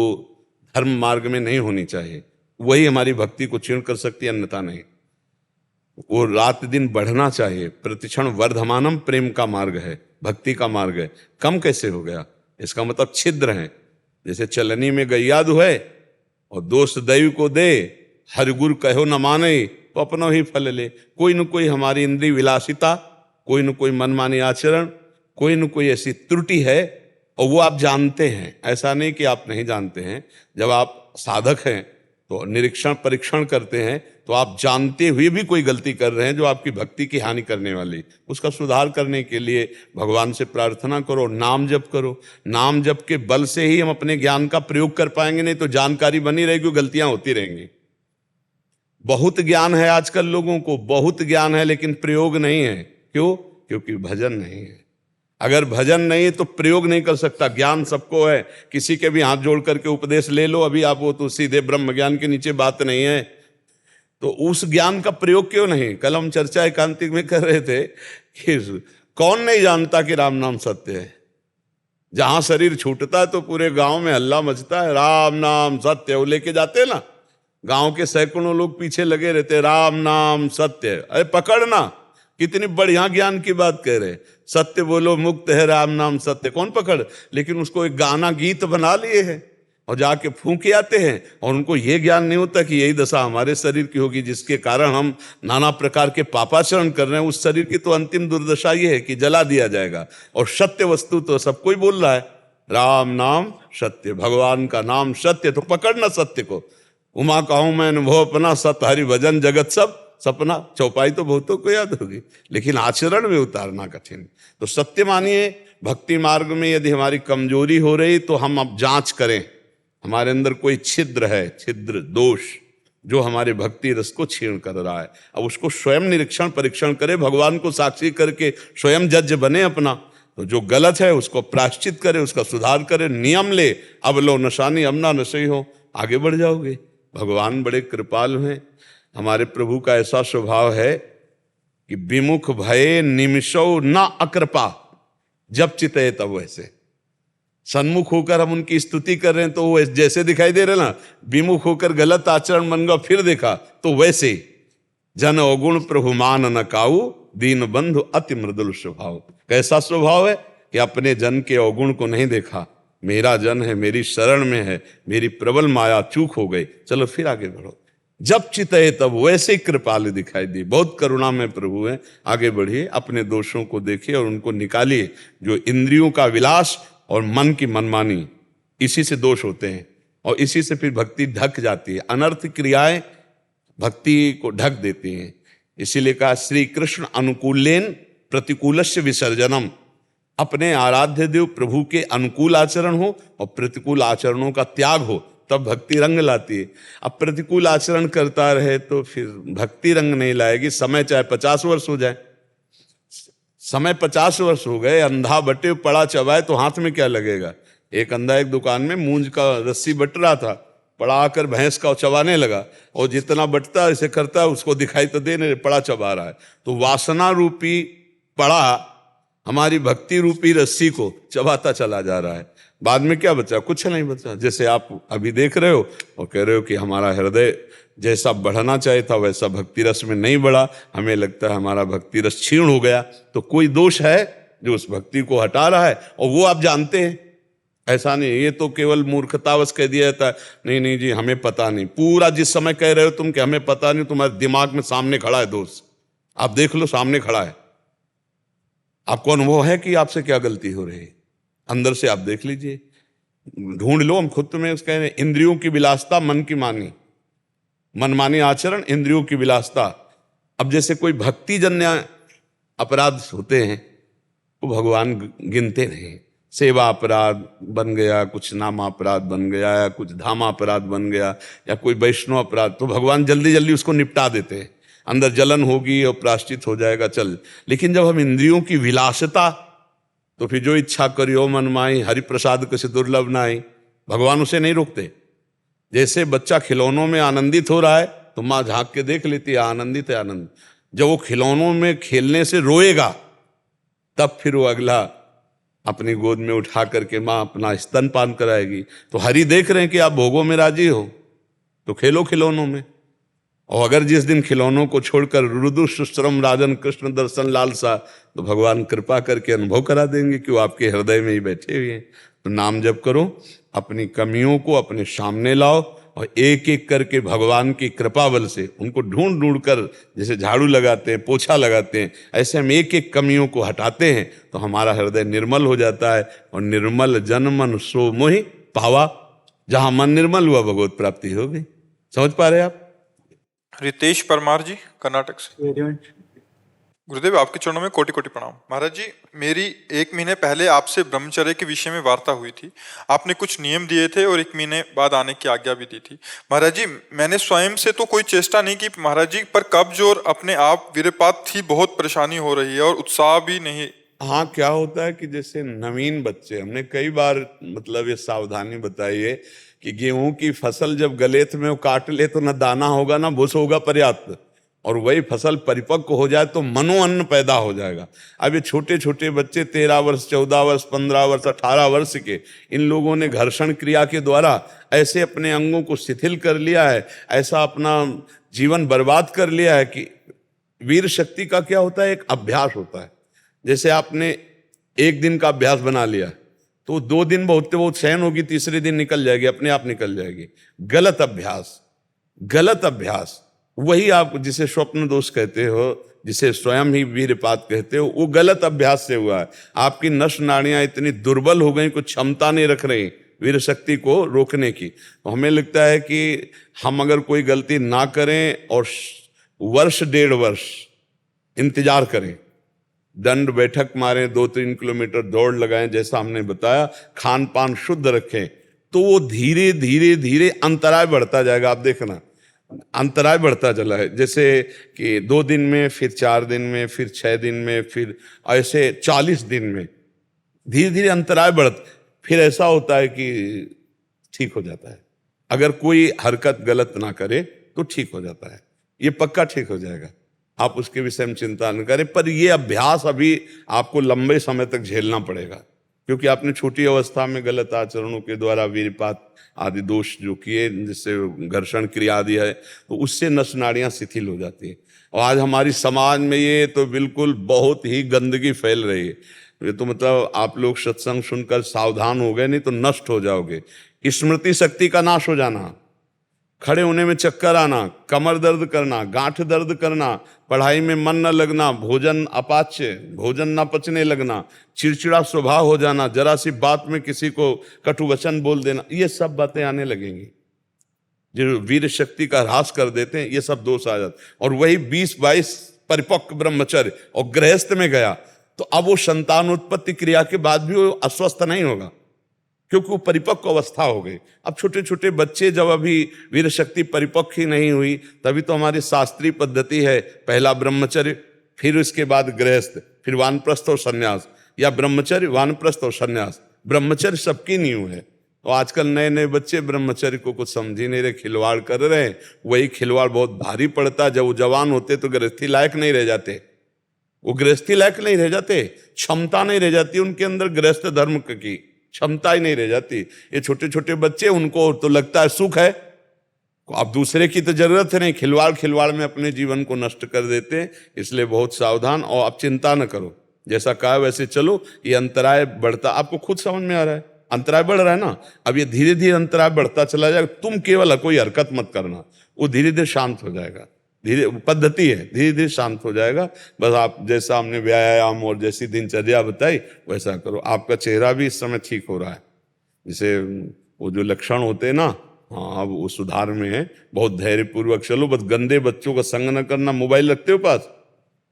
धर्म मार्ग में नहीं होनी चाहिए, वही हमारी भक्ति को क्षीण कर सकती है, अन्यथा नहीं। वो रात दिन बढ़ना चाहिए। प्रतिक्षण वर्धमानम प्रेम का मार्ग है, भक्ति का मार्ग है। कम कैसे हो गया? इसका मतलब छिद्र है। जैसे चलनी में गैया दुहे और दोस्त दैव को दे, हर गुर कहो न माने तो अपनो ही फल ले। कोई न कोई हमारी इंद्रिय विलासिता, कोई न कोई मनमानी आचरण, कोई न कोई ऐसी त्रुटि है, और वो आप जानते हैं। ऐसा नहीं कि आप नहीं जानते हैं। जब आप साधक हैं तो निरीक्षण परीक्षण करते हैं तो आप जानते हुए भी कोई गलती कर रहे हैं जो आपकी भक्ति की हानि करने वाली, उसका सुधार करने के लिए भगवान से प्रार्थना करो, नाम जप करो। नाम जप के बल से ही हम अपने ज्ञान का प्रयोग कर पाएंगे, नहीं तो जानकारी बनी रहेगी, गलतियां होती रहेंगी। बहुत ज्ञान है आजकल लोगों को, बहुत ज्ञान है, लेकिन प्रयोग नहीं है। क्यों? क्योंकि भजन नहीं है। अगर भजन नहीं है तो प्रयोग नहीं कर सकता। ज्ञान सबको है, किसी के भी हाथ जोड़ करके उपदेश ले लो अभी आप, वो तो सीधे ब्रह्म ज्ञान के नीचे बात नहीं है। तो उस ज्ञान का प्रयोग क्यों नहीं? कल हम चर्चा एकांतिक में कर रहे थे कि कौन नहीं जानता कि राम नाम सत्य है। जहां शरीर छूटता है तो पूरे गांव में हल्ला मचता है, राम नाम सत्य। वो लेके जाते हैं ना, गांव के सैकड़ों लोग पीछे लगे रहते, राम नाम सत्य। अरे पकड़ना, कितनी बढ़िया ज्ञान की बात कह रहे। सत्य बोलो मुक्त है राम नाम सत्य, कौन पकड़? लेकिन उसको एक गाना गीत बना लिए हैं और जाके फूंके आते हैं, और उनको ये ज्ञान नहीं होता कि यही दशा हमारे शरीर की होगी, जिसके कारण हम नाना प्रकार के पापाचरण कर रहे हैं। उस शरीर की तो अंतिम दुर्दशा ये है कि जला दिया जाएगा। और सत्य वस्तु तो सब कोई बोल रहा है, राम नाम सत्य, भगवान का नाम सत्य। तो पकड़ना सत्य को। उमा कहूं मैं अनुभव अपना, सत हरि भजन जगत सब सपना। चौपाई तो बहुतों को याद होगी, लेकिन आचरण में उतारना कठिन। तो सत्य मानिए, भक्ति मार्ग में यदि हमारी कमजोरी हो रही तो हम अब जांच करें, हमारे अंदर कोई छिद्र है, छिद्र दोष जो हमारे भक्ति रस को छीण कर रहा है। अब उसको स्वयं निरीक्षण परीक्षण करें, भगवान को साक्षी करके स्वयं जज बने अपना। तो जो गलत है उसको प्रायश्चित करे, उसका सुधार करे, नियम ले। अब लो नशानी अब ना नशे हो, आगे बढ़ जाओगे। भगवान बड़े कृपालु हैं। हमारे प्रभु का ऐसा स्वभाव है कि विमुख भये निमिषौ न अकृपा, जब चितए तब वैसे। सन्मुख होकर हम उनकी स्तुति कर रहे हैं तो वो जैसे दिखाई दे रहे ना, विमुख होकर गलत आचरण बन गया फिर देखा तो वैसे। जन अवगुण प्रभु मान न काऊ, दीन बंधु अति मृदुल स्वभाव। कैसा स्वभाव है कि अपने जन के अवगुण को नहीं देखा, मेरा जन है, मेरी शरण में है, मेरी प्रबल माया चूक हो गई, चलो फिर आगे बढ़ो। जब चितए तब वैसे ही कृपालु दिखाई दी। बहुत करुणा में प्रभु है। आगे बढ़िए, अपने दोषों को देखिए और उनको निकालिए। जो इंद्रियों का विलास और मन की मनमानी, इसी से दोष होते हैं और इसी से फिर भक्ति ढक जाती है। अनर्थ क्रियाएं भक्ति को ढक देती हैं। इसीलिए कहा श्री कृष्ण अनुकूलेन प्रतिकूलस्य विसर्जनम। अपने आराध्य देव प्रभु के अनुकूल आचरण हो और प्रतिकूल आचरणों का त्याग हो, तब भक्ति रंग लाती है। अब प्रतिकूल आचरण करता रहे तो फिर भक्ति रंग नहीं लाएगी। समय चाहे 50 वर्ष हो जाए, समय 50 वर्ष हो गए, अंधा बटे पड़ा चबाए तो हाथ में क्या लगेगा। एक अंधा एक दुकान में मूंज का रस्सी बट रहा था, पड़ा आकर भैंस का चबाने लगा, और जितना बटता है ऐसे करता है, उसको दिखाई तो दे नहीं, पड़ा चबा रहा है। तो वासना रूपी पड़ा हमारी भक्ति रूपी रस्सी को चबाता चला जा रहा है। बाद में क्या बचा? कुछ नहीं बचा। जैसे आप अभी देख रहे हो और कह रहे हो कि हमारा हृदय जैसा बढ़ना चाहिए था वैसा भक्ति रस में नहीं बढ़ा, हमें लगता है हमारा भक्ति रस क्षीण हो गया। तो कोई दोष है जो उस भक्ति को हटा रहा है, और वो आप जानते हैं। ऐसा नहीं, ये तो केवल मूर्खतावश कह दिया जाता है, नहीं नहीं जी हमें पता नहीं। पूरा जिस समय कह रहे हो तुम कि हमें पता नहीं, तुम्हारे दिमाग में सामने खड़ा है दोष। आप देख लो, सामने खड़ा है, आपको अनुभव है कि आपसे क्या गलती हो रही है। अंदर से आप देख लीजिए, ढूंढ लो। हम खुद में कह रहे हैं, इंद्रियों की विलासता, मन की मानी, मनमानी आचरण, इंद्रियों की विलासता। अब जैसे कोई भक्ति जन्य अपराध होते हैं वो भगवान गिनते नहीं। सेवा अपराध बन गया, कुछ नाम अपराध बन गया, या कुछ धामा अपराध बन गया, या कोई वैष्णव अपराध, तो भगवान जल्दी जल्दी उसको निपटा देते हैं। अंदर जलन होगी और प्रायश्चित हो जाएगा, चल। लेकिन जब हम इंद्रियों की विलासता, तो फिर जो इच्छा करियो मन माई, हरि प्रसाद कैसे दुर्लभ नाई, भगवान उसे नहीं रोकते। जैसे बच्चा खिलौनों में आनंदित हो रहा है तो माँ झांक के देख लेती है, आनंदित है, आनंद। जब वो खिलौनों में खेलने से रोएगा तब फिर वो अगला अपनी गोद में उठा करके माँ अपना स्तनपान कराएगी। तो हरि देख रहे हैं कि आप भोगों में राजी हो तो खेलो खिलौनों में। और अगर जिस दिन खिलौनों को छोड़कर रुदु सुश्रम राजन कृष्ण दर्शन लालसा, तो भगवान कृपा करके अनुभव करा देंगे कि वो आपके हृदय में ही बैठे हुए हैं। तो नाम जप करो, अपनी कमियों को अपने सामने लाओ और एक एक करके भगवान की कृपा बल से उनको ढूंढ ढूंढ कर, जैसे झाड़ू लगाते हैं, पोछा लगाते हैं, ऐसे हम एक एक कमियों को हटाते हैं तो हमारा हृदय निर्मल हो जाता है। और निर्मल जन मन सो मोहि पावा। जहां मन निर्मल हुआ भगवत प्राप्ति होगी। समझ पा रहे हैं आप? रितेश परमार जी, कर्नाटक से। गुरुदेव, आपके चरणों में कोटि कोटि प्रणाम। महाराज जी, मेरी 1 महीने पहले आपसे ब्रह्मचर्य के विषय में वार्ता हुई थी। आपने कुछ नियम दिए थे और 1 महीने बाद आने की आज्ञा भी दी थी। महाराज जी, मैंने स्वयं से तो कोई चेष्टा नहीं की महाराज जी, पर कब्ज और अपने आप वीरपात थी, बहुत परेशानी हो रही है और उत्साह भी नहीं। हाँ, क्या होता है कि जैसे नवीन बच्चे, हमने कई बार मतलब ये सावधानी बताई है कि गेहूं की फसल जब गलेत में वो काट ले तो न दाना होगा ना भूस होगा पर्याप्त, और वही फसल परिपक्व हो जाए तो मनोअन्न पैदा हो जाएगा। अब ये छोटे छोटे बच्चे 13 वर्ष 14 वर्ष 15 वर्ष 18 वर्ष के, इन लोगों ने घर्षण क्रिया के द्वारा ऐसे अपने अंगों को शिथिल कर लिया है, ऐसा अपना जीवन बर्बाद कर लिया है कि वीर शक्ति का क्या होता है, एक अभ्यास होता है। जैसे आपने 1 दिन का अभ्यास बना लिया तो 2 दिन बहुत सहन होगी, तीसरे दिन निकल जाएगी, अपने आप निकल जाएगी। गलत अभ्यास, गलत अभ्यास, वही आप जिसे स्वप्न दोष कहते हो, जिसे स्वयं ही वीरपात कहते हो, वो गलत अभ्यास से हुआ है। आपकी नस नाड़ियां इतनी दुर्बल हो गई, कुछ क्षमता नहीं रख रही वीर शक्ति को रोकने की। तो हमें लगता है कि हम अगर कोई गलती ना करें और वर्ष 1.5 वर्ष इंतजार करें, दंड बैठक मारें, 2-3 किलोमीटर दौड़ लगाएं, जैसा हमने बताया, खान पान शुद्ध रखें, तो वो धीरे धीरे धीरे अंतराय बढ़ता जाएगा। आप देखना, अंतराय बढ़ता चला है, जैसे कि 2 दिन में, फिर 4 दिन में, फिर 6 दिन में, फिर ऐसे 40 दिन में धीरे धीरे अंतराय बढ़ता, फिर ऐसा होता है कि ठीक हो जाता है। अगर कोई हरकत गलत ना करे तो ठीक हो जाता है, ये पक्का ठीक हो जाएगा, आप उसके विषय में चिंता न करें। पर ये अभ्यास अभी आपको लंबे समय तक झेलना पड़ेगा, क्योंकि आपने छोटी अवस्था में गलत आचरणों के द्वारा वीरपात आदि दोष जो किए, जिससे घर्षण क्रिया आदि है, तो उससे नस नाड़ियां शिथिल हो जाती है। और आज हमारी समाज में ये तो बिल्कुल बहुत ही गंदगी फैल रही है। ये तो मतलब आप लोग सत्संग सुनकर सावधान हो गए, नहीं तो नष्ट हो जाओगे। स्मृति शक्ति का नाश हो जाना, खड़े होने में चक्कर आना, कमर दर्द करना, गांठ दर्द करना, पढ़ाई में मन न लगना, भोजन अपाच्य, भोजन न पचने लगना, चिड़चिड़ा स्वभाव हो जाना, जरा सी बात में किसी को कटु वचन बोल देना, ये सब बातें आने लगेंगी जो वीर शक्ति का ह्रास कर देते हैं। ये सब दोष आ जाते। और वही 20-22 परिपक्व ब्रह्मचर्य और गृहस्थ में गया तो अब वो संतान उत्पत्ति क्रिया के बाद भी वो अस्वस्थ नहीं होगा, क्योंकि वो परिपक्व अवस्था हो गई। अब छोटे छोटे बच्चे जब अभी वीर शक्ति परिपक्व ही नहीं हुई, तभी तो हमारी शास्त्रीय पद्धति है, पहला ब्रह्मचर्य, फिर उसके बाद गृहस्थ, फिर वानप्रस्थ और संन्यास, या ब्रह्मचर्य वानप्रस्थ और संन्यास। ब्रह्मचर्य सबकी नींव है। तो आजकल नए नए बच्चे ब्रह्मचर्य को कुछ समझ ही नहीं रहे, खिलवाड़ कर रहे हैं। वही खिलवाड़ बहुत भारी पड़ता। जब वो जवान होते तो गृहस्थी लायक नहीं रह जाते, वो गृहस्थी लायक नहीं रह जाते, क्षमता नहीं रह जाती उनके अंदर, गृहस्थ धर्म की क्षमता ही नहीं रह जाती। ये छोटे छोटे बच्चे, उनको तो लगता है सुख है, अब दूसरे की तो जरूरत है नहीं, खिलवाड़ में अपने जीवन को नष्ट कर देते हैं। इसलिए बहुत सावधान, और आप चिंता न करो, जैसा कहा वैसे चलो। ये अंतराय बढ़ता, आपको खुद समझ में आ रहा है, अंतराय बढ़ रहा है ना। अब ये धीरे धीरे अंतराय बढ़ता चला जाएगा। तुम केवल कोई हरकत मत करना, वो धीरे धीरे शांत हो जाएगा। धीरे पद्धति है, धीरे धीरे शांत हो जाएगा। बस आप जैसा हमने व्यायाम और जैसी दिनचर्या बताई वैसा करो। आपका चेहरा भी इस समय ठीक हो रहा है, जैसे वो जो लक्षण होते हैं ना, हाँ अब वो सुधार में है। बहुत धैर्यपूर्वक चलो, बस गंदे बच्चों का संग न करना। मोबाइल रखते हो पास?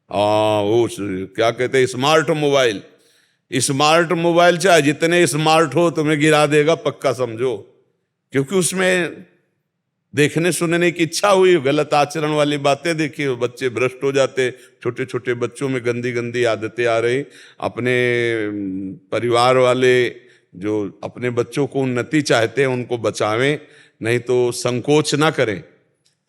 हाँ, वो क्या कहते हैं, स्मार्ट मोबाइल। स्मार्ट मोबाइल चाहे जितने स्मार्ट हो तुम्हें गिरा देगा, पक्का समझो। क्योंकि उसमें देखने सुनने की इच्छा हुई, गलत आचरण वाली बातें देखी, बच्चे भ्रष्ट हो जाते। छोटे छोटे बच्चों में गंदी गंदी आदतें आ रही। अपने परिवार वाले जो अपने बच्चों को उन्नति चाहते हैं उनको बचावें, नहीं तो संकोच ना करें।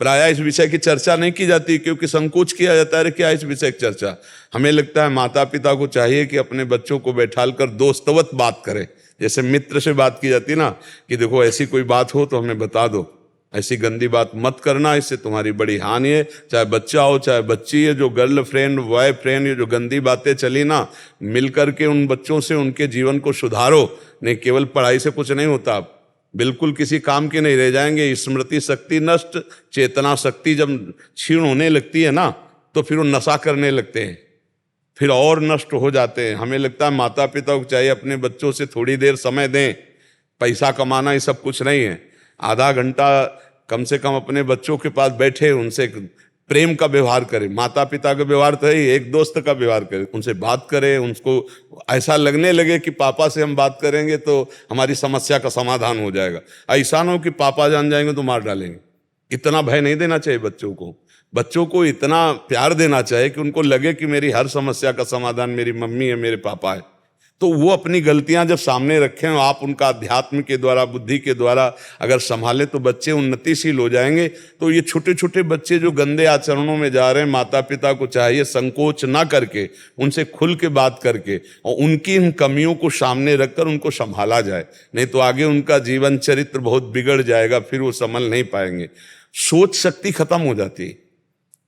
प्रायः इस विषय की चर्चा नहीं की जाती, क्योंकि संकोच किया जाता है क्या इस विषय की चर्चा। हमें लगता है माता पिता को चाहिए कि अपने बच्चों को बैठालकर दोस्तवत बात करें, जैसे मित्र से बात की जाती ना, कि देखो ऐसी कोई बात हो तो हमें बता दो, ऐसी गंदी बात मत करना, इससे तुम्हारी बड़ी हानि है। चाहे बच्चा हो चाहे बच्ची है, जो गर्ल फ्रेंड बॉय फ्रेंड, ये जो गंदी बातें चली ना, मिल करके उन बच्चों से उनके जीवन को सुधारो। नहीं, केवल पढ़ाई से कुछ नहीं होता, बिल्कुल किसी काम के नहीं रह जाएंगे। स्मृति शक्ति नष्ट, चेतना शक्ति जब क्षीण होने लगती है ना, तो फिर वो नशा करने लगते हैं, फिर और नष्ट हो जाते हैं। हमें लगता है माता पिता को चाहिए अपने बच्चों से थोड़ी देर समय दें। पैसा कमाना ये सब कुछ नहीं है, आधा घंटा कम से कम अपने बच्चों के पास बैठे उनसे प्रेम का व्यवहार करें। माता पिता का व्यवहार तो है ही, एक दोस्त का व्यवहार करें, उनसे बात करें, उनको ऐसा लगने लगे कि पापा से हम बात करेंगे तो हमारी समस्या का समाधान हो जाएगा। ऐसा ना हो कि पापा जान जाएंगे तो मार डालेंगे। इतना भय नहीं देना चाहिए बच्चों को। बच्चों को इतना प्यार देना चाहिए कि उनको लगे कि मेरी हर समस्या का समाधान मेरी मम्मी है, मेरे पापा है। तो वो अपनी गलतियां जब सामने रखें, आप उनका अध्यात्म के द्वारा, बुद्धि के द्वारा अगर संभालें तो बच्चे उन्नतिशील हो जाएंगे। तो ये छोटे छोटे बच्चे जो गंदे आचरणों में जा रहे हैं, माता पिता को चाहिए संकोच ना करके उनसे खुल के बात करके और उनकी इन कमियों को सामने रखकर उनको संभाला जाए, नहीं तो आगे उनका जीवन चरित्र बहुत बिगड़ जाएगा, फिर वो संभल नहीं पाएंगे। सोच शक्ति खत्म हो जाती है।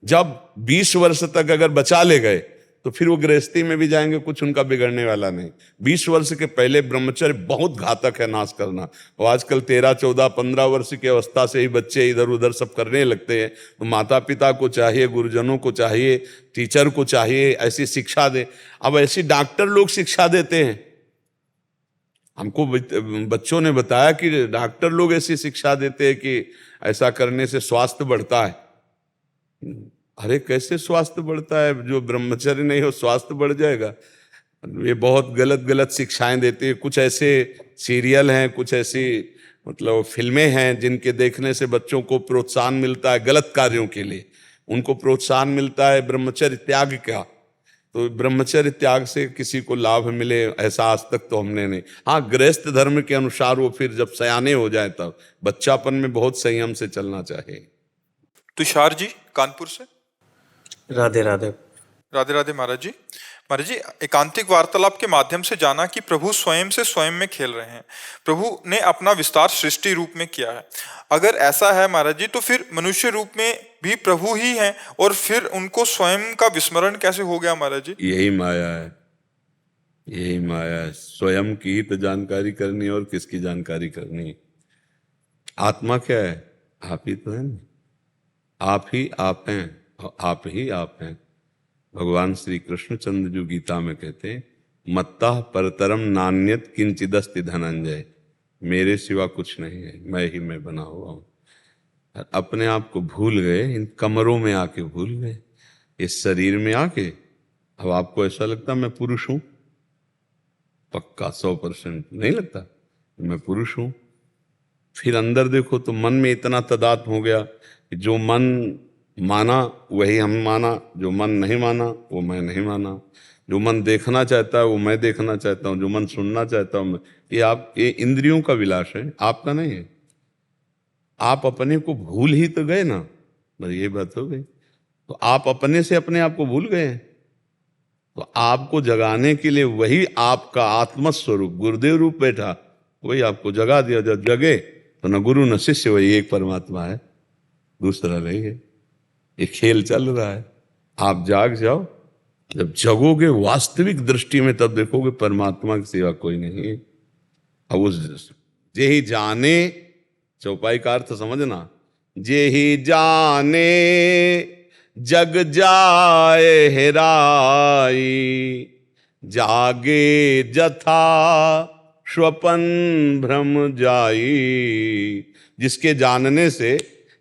जब 20 वर्ष तक अगर बचा ले गए तो फिर वो गृहस्थी में भी जाएंगे, कुछ उनका बिगड़ने वाला नहीं। 20 वर्ष के पहले ब्रह्मचर्य बहुत घातक है नाश करना। और आजकल 13, 14, 15 वर्ष की अवस्था से ही बच्चे इधर उधर सब करने लगते हैं। तो माता पिता को चाहिए, गुरुजनों को चाहिए, टीचर को चाहिए ऐसी शिक्षा दे। अब ऐसी डॉक्टर लोग शिक्षा देते हैं। हमको बच्चों ने बताया कि डॉक्टर लोग ऐसी शिक्षा देते हैं कि ऐसा करने से स्वास्थ्य बढ़ता है। अरे कैसे स्वास्थ्य बढ़ता है? जो ब्रह्मचर्य नहीं हो स्वास्थ्य बढ़ जाएगा? ये बहुत गलत गलत शिक्षाएं देते हैं। कुछ ऐसे सीरियल हैं, कुछ ऐसी मतलब फिल्में हैं जिनके देखने से बच्चों को प्रोत्साहन मिलता है गलत कार्यों के लिए, उनको प्रोत्साहन मिलता है ब्रह्मचर्य त्याग का। तो ब्रह्मचर्य त्याग से किसी को लाभ मिले ऐसा आज तक तो हमने नहीं। हाँ, गृहस्थ धर्म के अनुसार वो फिर जब सयाने हो जाए तब बच्चापन में बहुत संयम से चलना चाहिए। तुषार जी कानपुर से। राधे राधे। राधे राधे महाराज जी। महाराज जी, एकांतिक वार्तालाप के माध्यम से जाना कि प्रभु स्वयं से स्वयं में खेल रहे हैं। प्रभु ने अपना विस्तार सृष्टि रूप में किया है। अगर ऐसा है महाराज जी, तो फिर मनुष्य रूप में भी प्रभु ही हैं और फिर उनको स्वयं का विस्मरण कैसे हो गया महाराज जी? यही माया है, यही माया है। स्वयं की ही तो जानकारी करनी है और किसकी जानकारी करनी है? आत्मा क्या है? आप ही तो है ना। आप ही आप हैं और आप ही आप हैं। भगवान श्री कृष्णचंद्र जो गीता में कहते हैं, मत्ता परतरम नान्यत किंचिदस्ति धनंजय, मेरे सिवा कुछ नहीं है, मैं ही मैं बना हुआ हूं। अपने आप को भूल गए, इन कमरों में आके भूल गए, इस शरीर में आके। अब आपको ऐसा लगता मैं पुरुष हूं? पक्का 100% नहीं लगता मैं पुरुष हूं। फिर अंदर देखो तो मन में इतना तदात्म हो गया कि जो मन माना वही हम माना, जो मन नहीं माना वो मैं नहीं माना, जो मन देखना चाहता है वो मैं देखना चाहता हूँ, जो मन सुनना चाहता हूँ मैं। ये इंद्रियों का विलास है, आपका नहीं है। आप अपने को भूल ही तो गए ना, बस ये बात हो गई। तो आप अपने से अपने आप को भूल गए। तो आपको जगाने के लिए वही आपका आत्मस्वरूप गुरुदेव रूप बैठा, वही आपको जगा दिया। जब जगे तो न गुरु न शिष्य, वही एक परमात्मा है, दूसरा नहीं है। ये खेल चल रहा है। आप जाग जाओ, जब जगोगे वास्तविक दृष्टि में तब देखोगे परमात्मा की सिवा कोई नहीं है। अब उस जे ही जाने, चौपाई का अर्थ समझना, जे ही जाने जग जाए हेराई, जागे जथा स्वपन भ्रम जाई। जिसके जानने से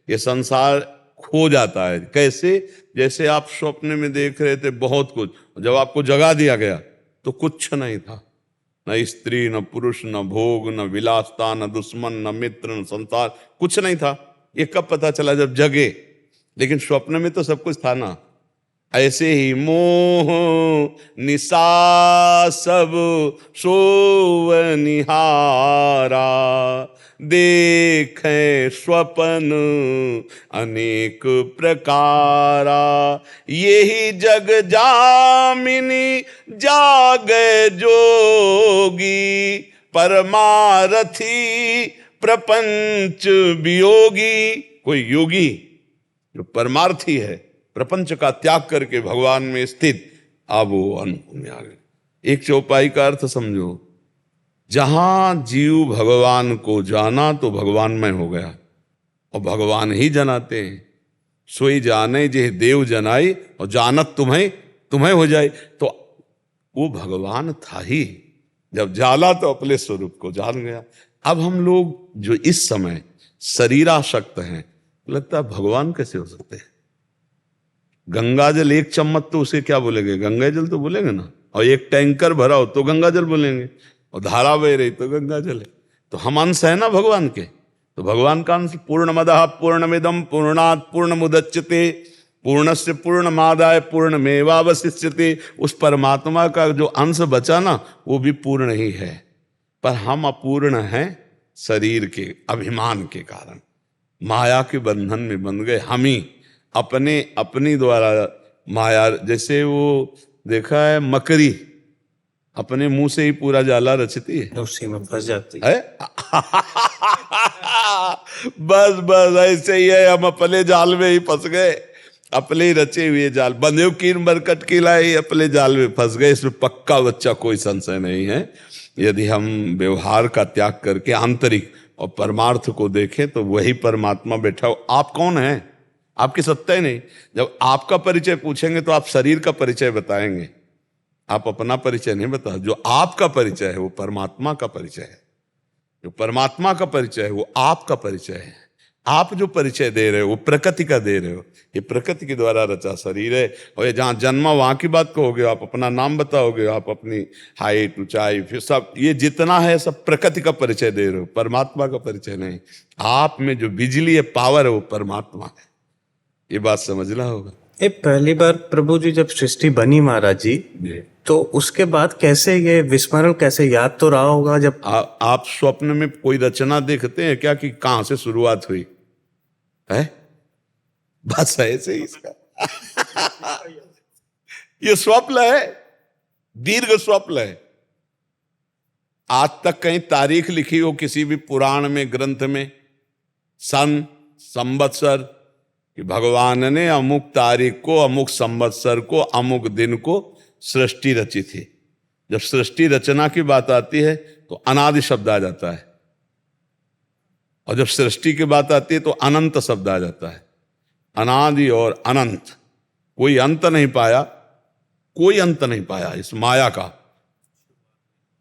ये संसार खो जाता है। कैसे? जैसे आप स्वप्न में देख रहे थे बहुत कुछ, जब आपको जगा दिया गया तो कुछ नहीं था, न स्त्री न पुरुष न भोग न विलासता न दुश्मन न मित्र न संसार, कुछ नहीं था। ये कब पता चला? जब जगे। लेकिन स्वप्न में तो सब कुछ था ना। ऐसे ही मोह निशा सब सोवनिहारा, देखें स्वपन अनेक प्रकारा, यही जग जामिनी जागे जोगी, परमारथी प्रपंच वियोगी। कोई योगी जो परमार्थी है, प्रपंच का त्याग करके भगवान में स्थित, अब वो अनुभव में आ गए। एक चौपाई का अर्थ समझो, जहां जीव भगवान को जाना तो भगवानमय हो गया, और भगवान ही जनाते हैं। सोई जाने जे देव जनाई, और जानत तुम्हें तुम्हें हो जाए। तो वो भगवान था ही, जब जाला तो अपने स्वरूप को जान गया। अब हम लोग जो इस समय शरीरासक्त हैं, लगता है भगवान कैसे हो सकते हैं। गंगा जल एक चम्मच तो उसे क्या बोलेंगे, गंगा जल तो बोलेंगे ना, और एक टैंकर भरा हो तो गंगा जल बोलेंगे, और धारा बह रही तो गंगा जल है। तो हम अंश है ना भगवान के, तो भगवान का अंश पूर्णमदः पूर्णमिदं पूर्णात् पूर्णमुदच्यते पूर्णस्य पूर्णमादाय पूर्णमेवावशिष्यते। उस परमात्मा का जो अंश बचा ना वो भी पूर्ण ही है, पर हम अपूर्ण हैं शरीर के अभिमान के कारण, माया के बंधन में बंध गए। हम ही अपनी द्वारा माया, जैसे वो देखा है मकड़ी अपने मुंह से ही पूरा जाला रचती है, उसी में फंस जाती है। बस बस ऐसे ही है, हम अपने जाल में ही फंस गए, अपने ही रचे हुए जाल, बंधे कीन बरकट की लाई, अपने जाल में फंस गए। इसमें पक्का बच्चा कोई संशय नहीं है। यदि हम व्यवहार का त्याग करके आंतरिक और परमार्थ को देखें तो वही परमात्मा बैठा हो। आप कौन हैं, आपकी सत्ता ही नहीं। जब आपका परिचय पूछेंगे तो आप शरीर का परिचय बताएंगे, आप अपना परिचय नहीं बता। जो आपका परिचय है वो परमात्मा का परिचय है, जो परमात्मा का परिचय है वो आपका परिचय है। आप जो परिचय दे रहे हो वो प्रकृति का दे रहे हो, ये प्रकृति के द्वारा रचा शरीर है। और ये जहाँ जन्मा वहाँ की बात कहोगे, आप अपना नाम बताओगे, आप अपनी हाइट ऊंचाई फिर सब, ये जितना है सब प्रकृति का परिचय दे रहे हो, परमात्मा का परिचय नहीं। आप में जो बिजली है, पावर है, वो परमात्मा है। ये बात समझना होगा। ये पहली बार प्रभु जी जब सृष्टि बनी महाराज जी, तो उसके बाद कैसे ये विस्मरण, कैसे याद तो रहा होगा जब आप स्वप्न में कोई रचना देखते हैं क्या कि कहां से शुरुआत हुई है? बस ऐसे ही इसका ये स्वप्न है, दीर्घ स्वप्न है। आज तक कहीं तारीख लिखी हो किसी भी पुराण में, ग्रंथ में, सन संवत्सर, कि भगवान ने अमुक तारीख को, अमुक संवत्सर को, अमुक दिन को सृष्टि रची थी। जब सृष्टि रचना की बात आती है तो अनादि शब्द आ जाता है, और जब सृष्टि की बात आती है तो अनंत शब्द आ जाता है। अनादि और अनंत, कोई अंत नहीं पाया, कोई अंत नहीं पाया इस माया का।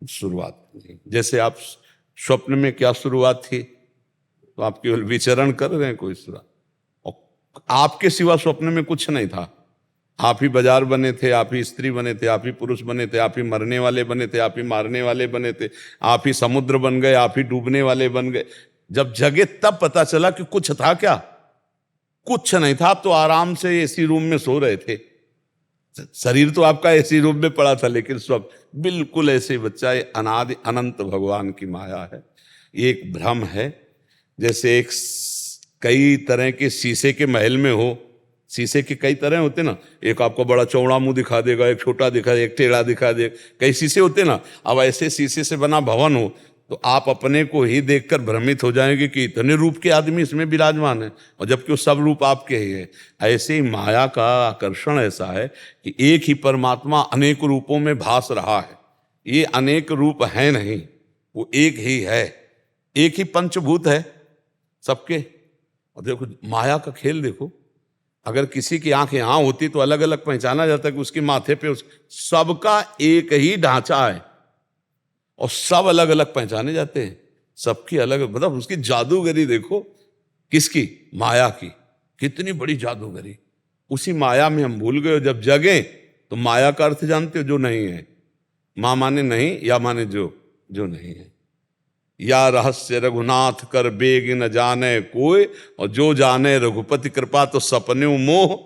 शुरुआत जैसे आप स्वप्न में क्या शुरुआत थी, तो आप केवल विचरण कर रहे हैं, कोई शुरुआत, और आपके सिवा स्वप्न में कुछ नहीं था। आप ही बाजार बने थे, आप ही स्त्री बने थे, आप ही पुरुष बने थे, आप ही मरने वाले बने थे, आप ही मारने वाले बने थे, आप ही समुद्र बन गए, आप ही डूबने वाले बन गए। जब जगे तब पता चला कि कुछ था क्या, कुछ नहीं था। आप तो आराम से एसी रूम में सो रहे थे, शरीर तो आपका एसी रूम में पड़ा था, लेकिन सब बिल्कुल ऐसे बच्चा। ये अनादि अनंत भगवान की माया है। ये एक भ्रम है। जैसे एक कई तरह के शीशे के महल में हो, शीशे के कई तरह होते ना, एक आपको बड़ा चौड़ा मुंह दिखा देगा, एक छोटा दिखा देगा, एक टेढ़ा दिखा देगा, कई शीशे होते ना। अब ऐसे शीशे से बना भवन हो तो आप अपने को ही देखकर भ्रमित हो जाएंगे कि इतने रूप के आदमी इसमें विराजमान है, और जबकि वो सब रूप आपके ही है। ऐसे ही माया का आकर्षण ऐसा है कि एक ही परमात्मा अनेक रूपों में भास रहा है। ये अनेक रूप है नहीं, वो एक ही है, एक ही पंचभूत है सबके। और देखो माया का खेल देखो, अगर किसी की आंख यहाँ होती तो अलग अलग पहचाना जाता कि उसके माथे पे सबका एक ही ढांचा है, और सब अलग अलग पहचाने जाते हैं, सबकी अलग, मतलब उसकी जादूगरी देखो। किसकी? माया की। कितनी बड़ी जादूगरी। उसी माया में हम भूल गए। जब जगे तो माया का अर्थ जानते हो, जो नहीं है। मां माने नहीं, या माने जो नहीं है। या रहस्य रघुनाथ कर बेग न जाने कोई, और जो जाने रघुपति कृपा तो सपने मोह।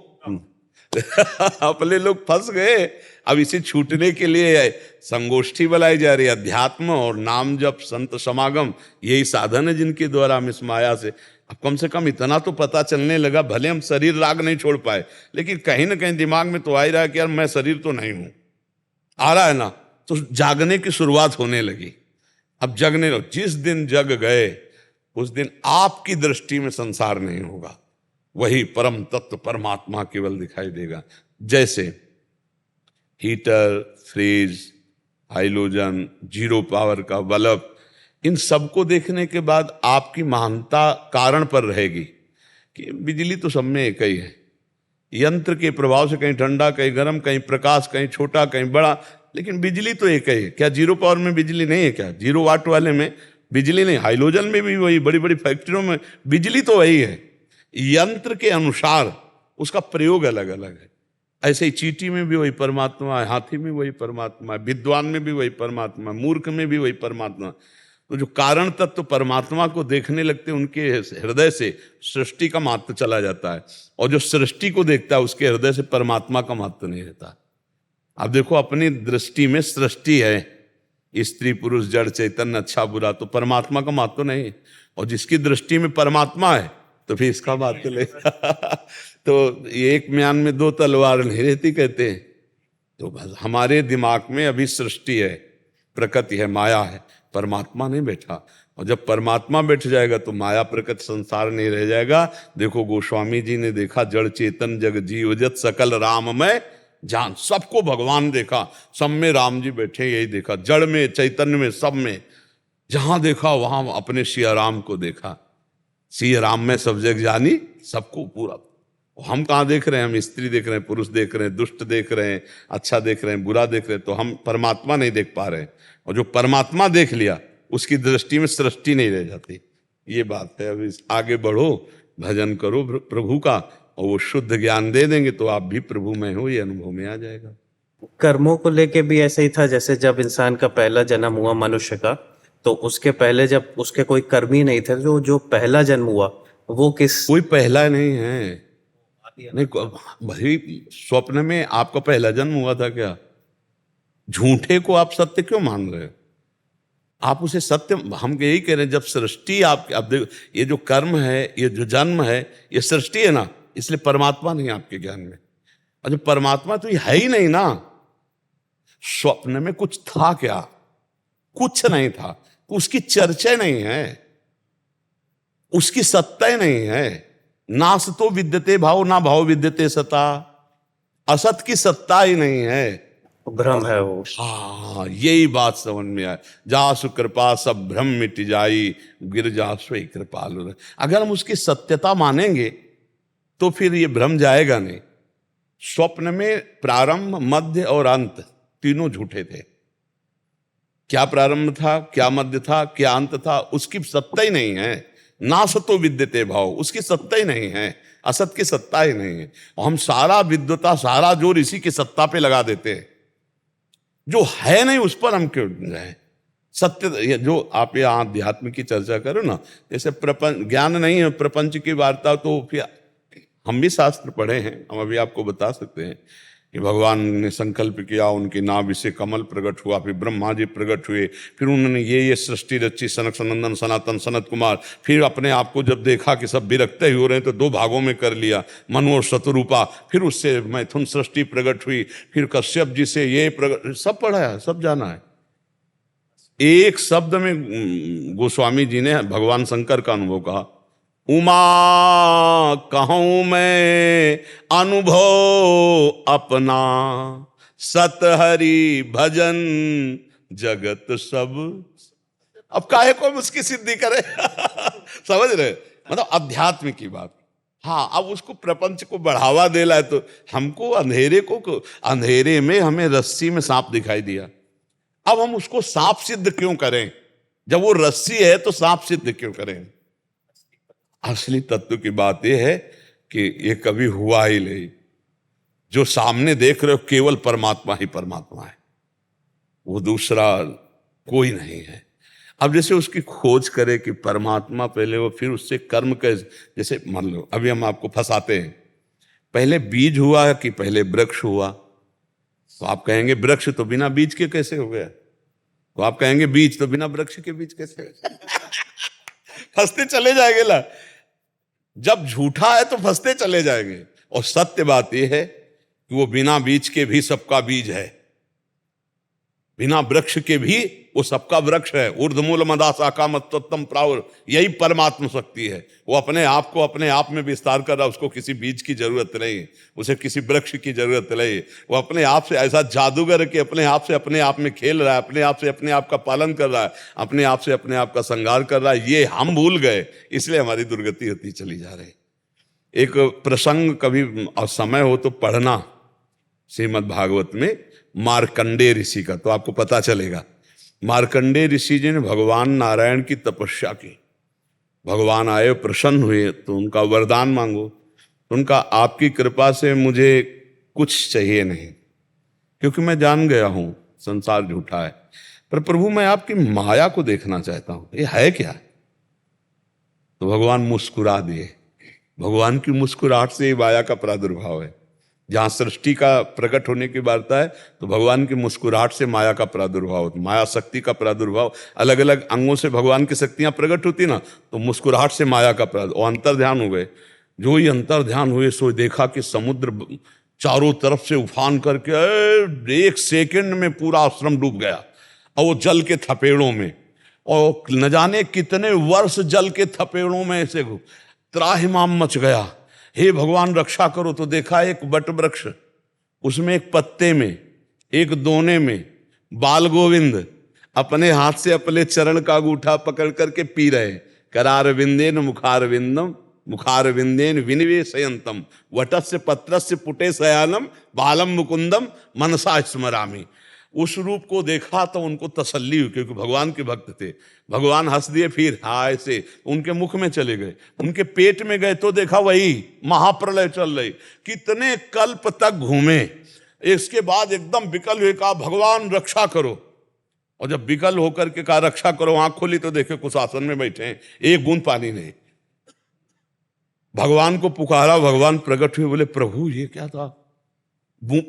अपने लोग फंस गए। अब इसे छूटने के लिए संगोष्ठी बुलाई जा रही है। अध्यात्म और नाम जप, संत समागम, यही साधन है जिनके द्वारा हम इस माया से, अब कम से कम इतना तो पता चलने लगा। भले हम शरीर राग नहीं छोड़ पाए, लेकिन कहीं ना कहीं दिमाग में तो आ ही रहा है कि यार मैं शरीर तो नहीं हूं, आ रहा है ना। तो जागने की शुरुआत होने लगी। अब जगने लो। जिस दिन जग गए उस दिन आपकी दृष्टि में संसार नहीं होगा, वही परम तत्व परमात्मा केवल दिखाई देगा। जैसे heater, fridge, halogen, zero power का बल्ब, इन सबको देखने के बाद आपकी महानता कारण पर रहेगी कि बिजली तो सब में एक ही है। यंत्र के प्रभाव से कहीं ठंडा, कहीं गर्म, कहीं प्रकाश, कहीं छोटा, कहीं बड़ा, लेकिन बिजली तो एक ही है। क्या जीरो पावर में बिजली नहीं है क्या? जीरो वाट वाले में बिजली नहीं, हाइड्रोजन में भी वही, बड़ी बड़ी फैक्ट्रियों में बिजली तो वही है, यंत्र के अनुसार उसका प्रयोग अलग अलग है। ऐसे ही चींटी में भी वही परमात्मा है, हाथी में वही परमात्मा है, विद्वान में भी वही परमात्मा है, मूर्ख में भी वही परमात्मा। तो जो कारण तत्व परमात्मा को देखने लगते हैं, उनके हृदय से सृष्टि का महत्व चला जाता है, और जो सृष्टि को देखता है उसके हृदय से परमात्मा का महत्व नहीं रहता। अब देखो, अपनी दृष्टि में सृष्टि है, स्त्री पुरुष जड़ चैतन्य अच्छा बुरा, तो परमात्मा का महत्व नहीं है। और जिसकी दृष्टि में परमात्मा है तो फिर इसका महत्व ले तो एक म्यान में दो तलवार नहीं रहती कहते हैं। तो बस हमारे दिमाग में अभी सृष्टि है, प्रकृति है, माया है, परमात्मा नहीं बैठा। और जब परमात्मा बैठ जाएगा तो माया प्रकृति संसार नहीं रह जाएगा। देखो गोस्वामी जी ने देखा, जड़ चेतन जग जीव जत सकल राम में जान, सबको भगवान देखा, सब में राम जी बैठे, यही देखा, जड़ में चैतन्य में सब में, जहां देखा वहां अपने सिया राम को देखा। सिया राम में सब जग जानी, सबको पूरा। हम कहाँ देख रहे हैं? हम स्त्री देख रहे हैं, पुरुष देख रहे हैं, दुष्ट देख रहे हैं, अच्छा देख रहे हैं, बुरा देख रहे हैं, तो हम परमात्मा नहीं देख पा रहे हैं। और जो परमात्मा देख लिया उसकी दृष्टि में सृष्टि नहीं रह जाती। ये बात है। अब आगे बढ़ो, भजन करो प्रभु का, और वो शुद्ध ज्ञान दे देंगे तो आप भी प्रभु में हो, ये अनुभव में आ जाएगा। कर्मों को लेके भी ऐसे ही था, जैसे जब इंसान का पहला जन्म हुआ मनुष्य का, तो उसके पहले जब उसके कोई कर्म ही नहीं थे, जो पहला जन्म हुआ वो किस, कोई पहला नहीं है। नहीं भाई, स्वप्न में आपका पहला जन्म हुआ था क्या? झूठे को आप सत्य क्यों मान रहे हो? आप उसे सत्य, हम यही कह रहे हैं, जब सृष्टि आप देखो, ये जो कर्म है, ये जो जन्म है, ये सृष्टि है ना, इसलिए परमात्मा नहीं आपके ज्ञान में। और जो परमात्मा तो ये है ही नहीं ना। स्वप्न में कुछ था क्या? कुछ नहीं था, तो उसकी चर्चा नहीं है, उसकी सत्ता ही नहीं है। नास तो विद्यते भाव, ना भाव विद्यते सता, असत की सत्ता ही नहीं है, भ्रम है वो। हाँ, यही बात समझ में आए। जासु कृपा सब भ्रम मिट जाई, गिर जासु कृपालु। अगर हम उसकी सत्यता मानेंगे तो फिर ये भ्रम जाएगा नहीं। स्वप्न में प्रारंभ, मध्य और अंत तीनों झूठे थे। क्या प्रारंभ था, क्या मध्य था, क्या अंत था, उसकी सत्ता ही नहीं है। नासतो विद्यते भाव, उसकी सत्ता ही नहीं है, असत की सत्ता ही नहीं है। और हम सारा विद्वता, सारा जोर इसी की सत्ता पे लगा देते हैं। जो है नहीं उस पर हम क्यों जाए? सत्य, जो आप यहाँ अध्यात्म की चर्चा करो ना, जैसे प्रपंच ज्ञान नहीं है, प्रपंच की वार्ता, तो फिर हम भी शास्त्र पढ़े हैं, हम अभी आपको बता सकते हैं कि भगवान ने संकल्प किया, उनकी नाभि से कमल प्रकट हुआ, फिर ब्रह्मा जी प्रकट हुए, फिर उन्होंने ये सृष्टि रची, सनक सनंदन सनातन सनत कुमार। फिर अपने आप को जब देखा कि सब विरक्त हो रहे हैं तो दो भागों में कर लिया, मनु और शतरूपा। फिर उससे मैथुन सृष्टि प्रकट हुई, फिर कश्यप जी से ये प्रकट, सब पढ़ा है, सब जाना है। एक शब्द में गोस्वामी जी ने भगवान शंकर का अनुभव कहा, उमा कहूं मैं अनुभव अपना, सत हरि भजन जगत सब। अब काहे को हम उसकी सिद्धि करें समझ रहे? मतलब अध्यात्म की बात। हाँ, अब उसको प्रपंच को बढ़ावा देना है, तो हमको अंधेरे में हमें रस्सी में सांप दिखाई दिया, अब हम उसको सांप सिद्ध क्यों करें? जब वो रस्सी है तो सांप सिद्ध क्यों करें? असली तत्व की बात यह है कि ये कभी हुआ ही नहीं। जो सामने देख रहे हो केवल परमात्मा ही परमात्मा है, वो दूसरा कोई नहीं है। अब जैसे उसकी खोज करे कि परमात्मा पहले हो, फिर उससे कर्म कैसे, जैसे मान लो अभी हम आपको फंसाते हैं, पहले बीज हुआ कि पहले वृक्ष हुआ? तो आप कहेंगे वृक्ष तो बिना बीज के कैसे हो गया? तो आप कहेंगे बीज तो बिना वृक्ष के बीज कैसे हो फंसते चले जाएंगे ला। जब झूठा है तो फंसते चले जाएंगे। और सत्य बात यह है कि वो बिना बीज के भी सबका बीज है, बिना वृक्ष के भी वो सबका वृक्ष है। ऊर्ध्वमूल मदा शाखा मत्तम प्रावुर, यही परमात्मा शक्ति है। वो अपने आप को अपने आप में विस्तार कर रहा है, उसको किसी बीज की जरूरत नहीं, उसे किसी वृक्ष की जरूरत नहीं। वो अपने आप से ऐसा जादूगर कि अपने आप से अपने आप में खेल रहा है, अपने आप से अपने आप का पालन कर रहा है, अपने आप से अपने आप का श्रृंगार कर रहा है। ये हम भूल गए, इसलिए हमारी दुर्गति होती चली जा रही। एक प्रसंग कभी और समय हो तो पढ़ना श्रीमद् भागवत में मार्कंडेय ऋषि का, तो आपको पता चलेगा। मार्कंडेय ऋषि जी ने भगवान नारायण की तपस्या की, भगवान आए, प्रसन्न हुए, तो उनका वरदान मांगो। तो उनका आपकी कृपा से मुझे कुछ चाहिए नहीं, क्योंकि मैं जान गया हूं संसार झूठा है, पर प्रभु मैं आपकी माया को देखना चाहता हूं, ये है क्या? तो भगवान मुस्कुरा दिए। भगवान की मुस्कुराहट से ही माया का प्रादुर्भाव है। जहां सृष्टि का प्रकट होने की वार्ता है, तो भगवान की मुस्कुराहट से माया का प्रादुर्भाव होता है। माया शक्ति का प्रादुर्भाव, अलग अलग अंगों से भगवान की शक्तियां प्रकट होती ना, तो मुस्कुराहट से माया का प्रादुर्भाव, अंतर ध्यान हो गए। जो ही अंतर ध्यान हुए सो देखा कि समुद्र चारों तरफ से उफान करके 1 सेकंड में पूरा आश्रम डूब गया, और वो जल के थपेड़ों में, और न जाने कितने वर्ष जल के थपेड़ों में ऐसे त्राहिमाम मच गया। हे भगवान रक्षा करो। तो देखा एक वट वृक्ष, उसमें एक पत्ते में, एक दोने में बाल गोविंद अपने हाथ से अपने चरण का अंगूठा पकड़ करके पी रहे। करार विंदेन मुखार विंदम मुखार विंदेन विनिवेशयंतम वटस्य पत्रस्य पुटे शयानम बालम मुकुंदम मनसा स्मरामि। उस रूप को देखा तो उनको तसल्ली हुई, क्योंकि भगवान के भक्त थे। भगवान हंस दिए, फिर हाय से उनके मुख में चले गए, उनके पेट में गए तो देखा वही महाप्रलय चल रही। कितने कल्प तक घूमे, इसके बाद एकदम विकल हुए, कहा भगवान रक्षा करो। और जब विकल होकर के कहा रक्षा करो, आंख खोली तो देखे कुछ आसन में बैठे हैं, एक बूंद पानी नहीं। भगवान को पुकारा, भगवान प्रकट हुए, बोले प्रभु ये क्या था?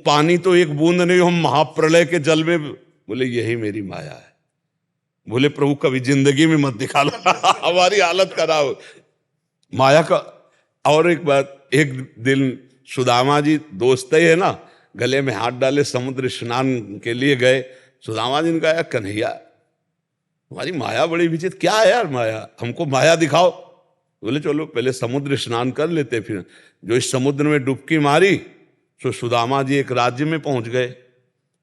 पानी तो एक बूंद नहीं, हम महाप्रलय के जल में। बोले यही मेरी माया है। बोले प्रभु कभी जिंदगी में मत दिखा लो हमारी हालत खराब माया का। और एक बात, एक दिन सुदामा जी दोस्त ही है ना, गले में हाथ डाले समुद्र स्नान के लिए गए। सुदामा जी ने कहा कन्हैया हमारी माया बड़ी विचित्र, क्या है यार माया, हमको माया दिखाओ। बोले चलो पहले समुद्र स्नान कर लेते। फिर जो इस समुद्र में डुबकी मारी, तो सुदामा जी एक राज्य में पहुंच गए।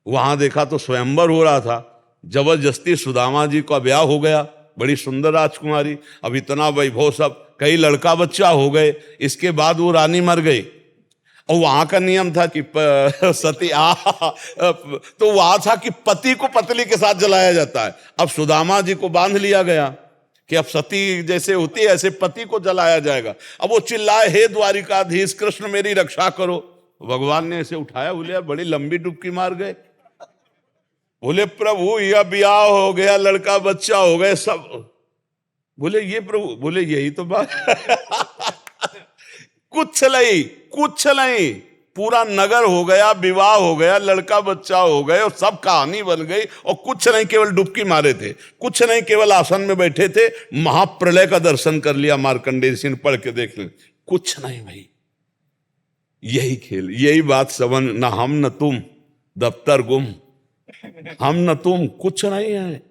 वहां देखा तो स्वयंवर हो रहा था, जबरदस्ती सुदामा जी का ब्याह हो गया, बड़ी सुंदर राजकुमारी। अब इतना वैभव, सब कई लड़का बच्चा हो गए। इसके बाद वो रानी मर गई, और वहां का नियम था कि सती तो वहां था कि पति को पत्नी के साथ जलाया जाता है। अब सुदामा जी को बांध लिया गया कि अब सती जैसे होती है ऐसे पति को जलाया जाएगा। अब वो चिल्लाए, हे द्वारिकाधीश कृष्ण मेरी रक्षा करो। भगवान ने ऐसे उठाया, बोले यार बड़ी लंबी डुबकी मार गए। बोले प्रभु यह ब्याह हो गया, लड़का बच्चा हो गए सब। बोले ये प्रभु, बोले यही तो बात कुछ नहीं, पूरा नगर हो गया, विवाह हो गया, लड़का बच्चा हो गए, और सब कहानी बन गई, और कुछ नहीं, केवल डुबकी मारे थे, कुछ नहीं, केवल आसन में बैठे थे, महाप्रलय का दर्शन कर लिया। मार्कंडेय ऋषि ने पढ़ के देख ले, कुछ नहीं भाई, यही खेल, यही बात समझ, न हम न तुम दफ्तर गुम, हम न तुम कुछ नहीं है,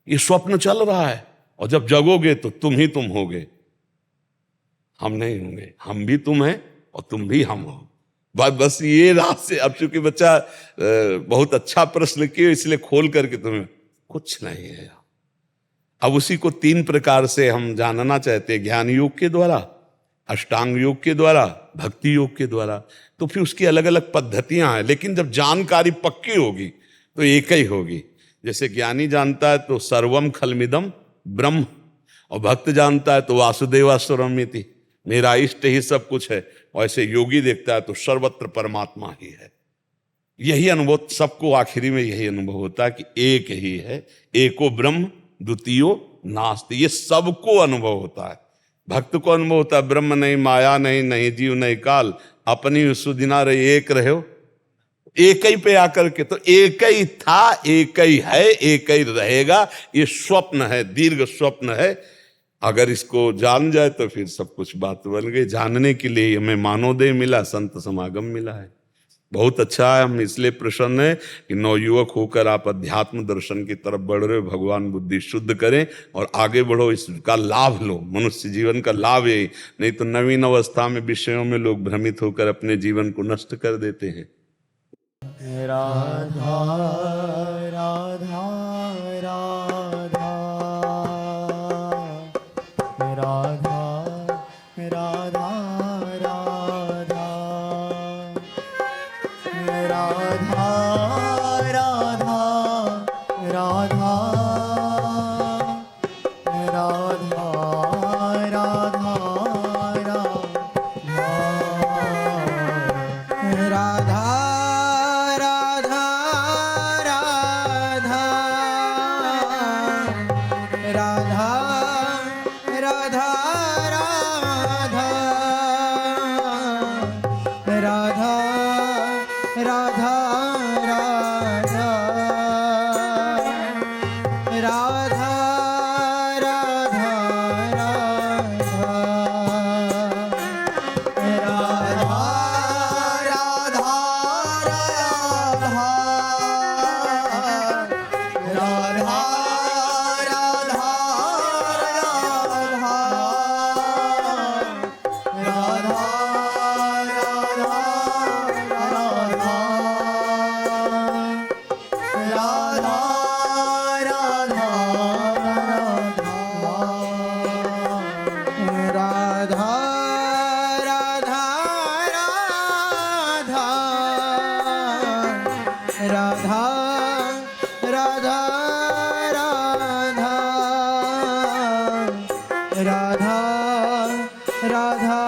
ये स्वप्न चल रहा है, और जब जगोगे तो तुम ही तुम होगे, हम नहीं होंगे। हम भी तुम हैं और तुम भी हम हो। बस ये रात से। अब चूंकि बच्चा बहुत अच्छा प्रश्न किए, इसलिए खोल करके तुम्हें कुछ नहीं है। अब उसी को 3 प्रकार से हम जानना चाहते हैं, ज्ञान योग के द्वारा, अष्टांग योग के द्वारा, भक्ति योग के द्वारा। तो फिर उसकी अलग अलग पद्धतियां हैं, लेकिन जब जानकारी पक्की होगी तो एक ही होगी। जैसे ज्ञानी जानता है तो सर्वम खलमिदम ब्रह्म, और भक्त जानता है तो वासुदेवासुरमिति, मेरा इष्ट ही सब कुछ है। और ऐसे योगी देखता है तो सर्वत्र परमात्मा ही है। यही अनुभव सबको आखिरी में यही अनुभव होता है कि एक ही है, एको ब्रह्म द्वितीयो नास्ति। ये सबको अनुभव होता है। भक्त को अनुभव होता है ब्रह्म नहीं, माया नहीं, नहीं जीव नहीं काल, अपनी सुदिना रहे एक रहो, एक ही पे आकर के। तो एक ही था, एक ही है, एक ही रहेगा। ये स्वप्न है, दीर्घ स्वप्न है। अगर इसको जान जाए तो फिर सब कुछ बात बन गई। जानने के लिए हमें मानवदेह मिला, संत समागम मिला है। बहुत अच्छा है। हम इसलिए प्रसन्न है कि नवयुवक होकर आप अध्यात्म दर्शन की तरफ बढ़ रहे हो। भगवान बुद्धि शुद्ध करें और आगे बढ़ो, इसका लाभ लो। मनुष्य जीवन का लाभ यही, नहीं तो नवीन अवस्था में विषयों में लोग भ्रमित होकर अपने जीवन को नष्ट कर देते हैं। राधा राधा राधा राधा राधा राधा राधा राधा राधा राधा राधा राधा राधा राधा राधा राधा राधा राधा राधा राधा राधा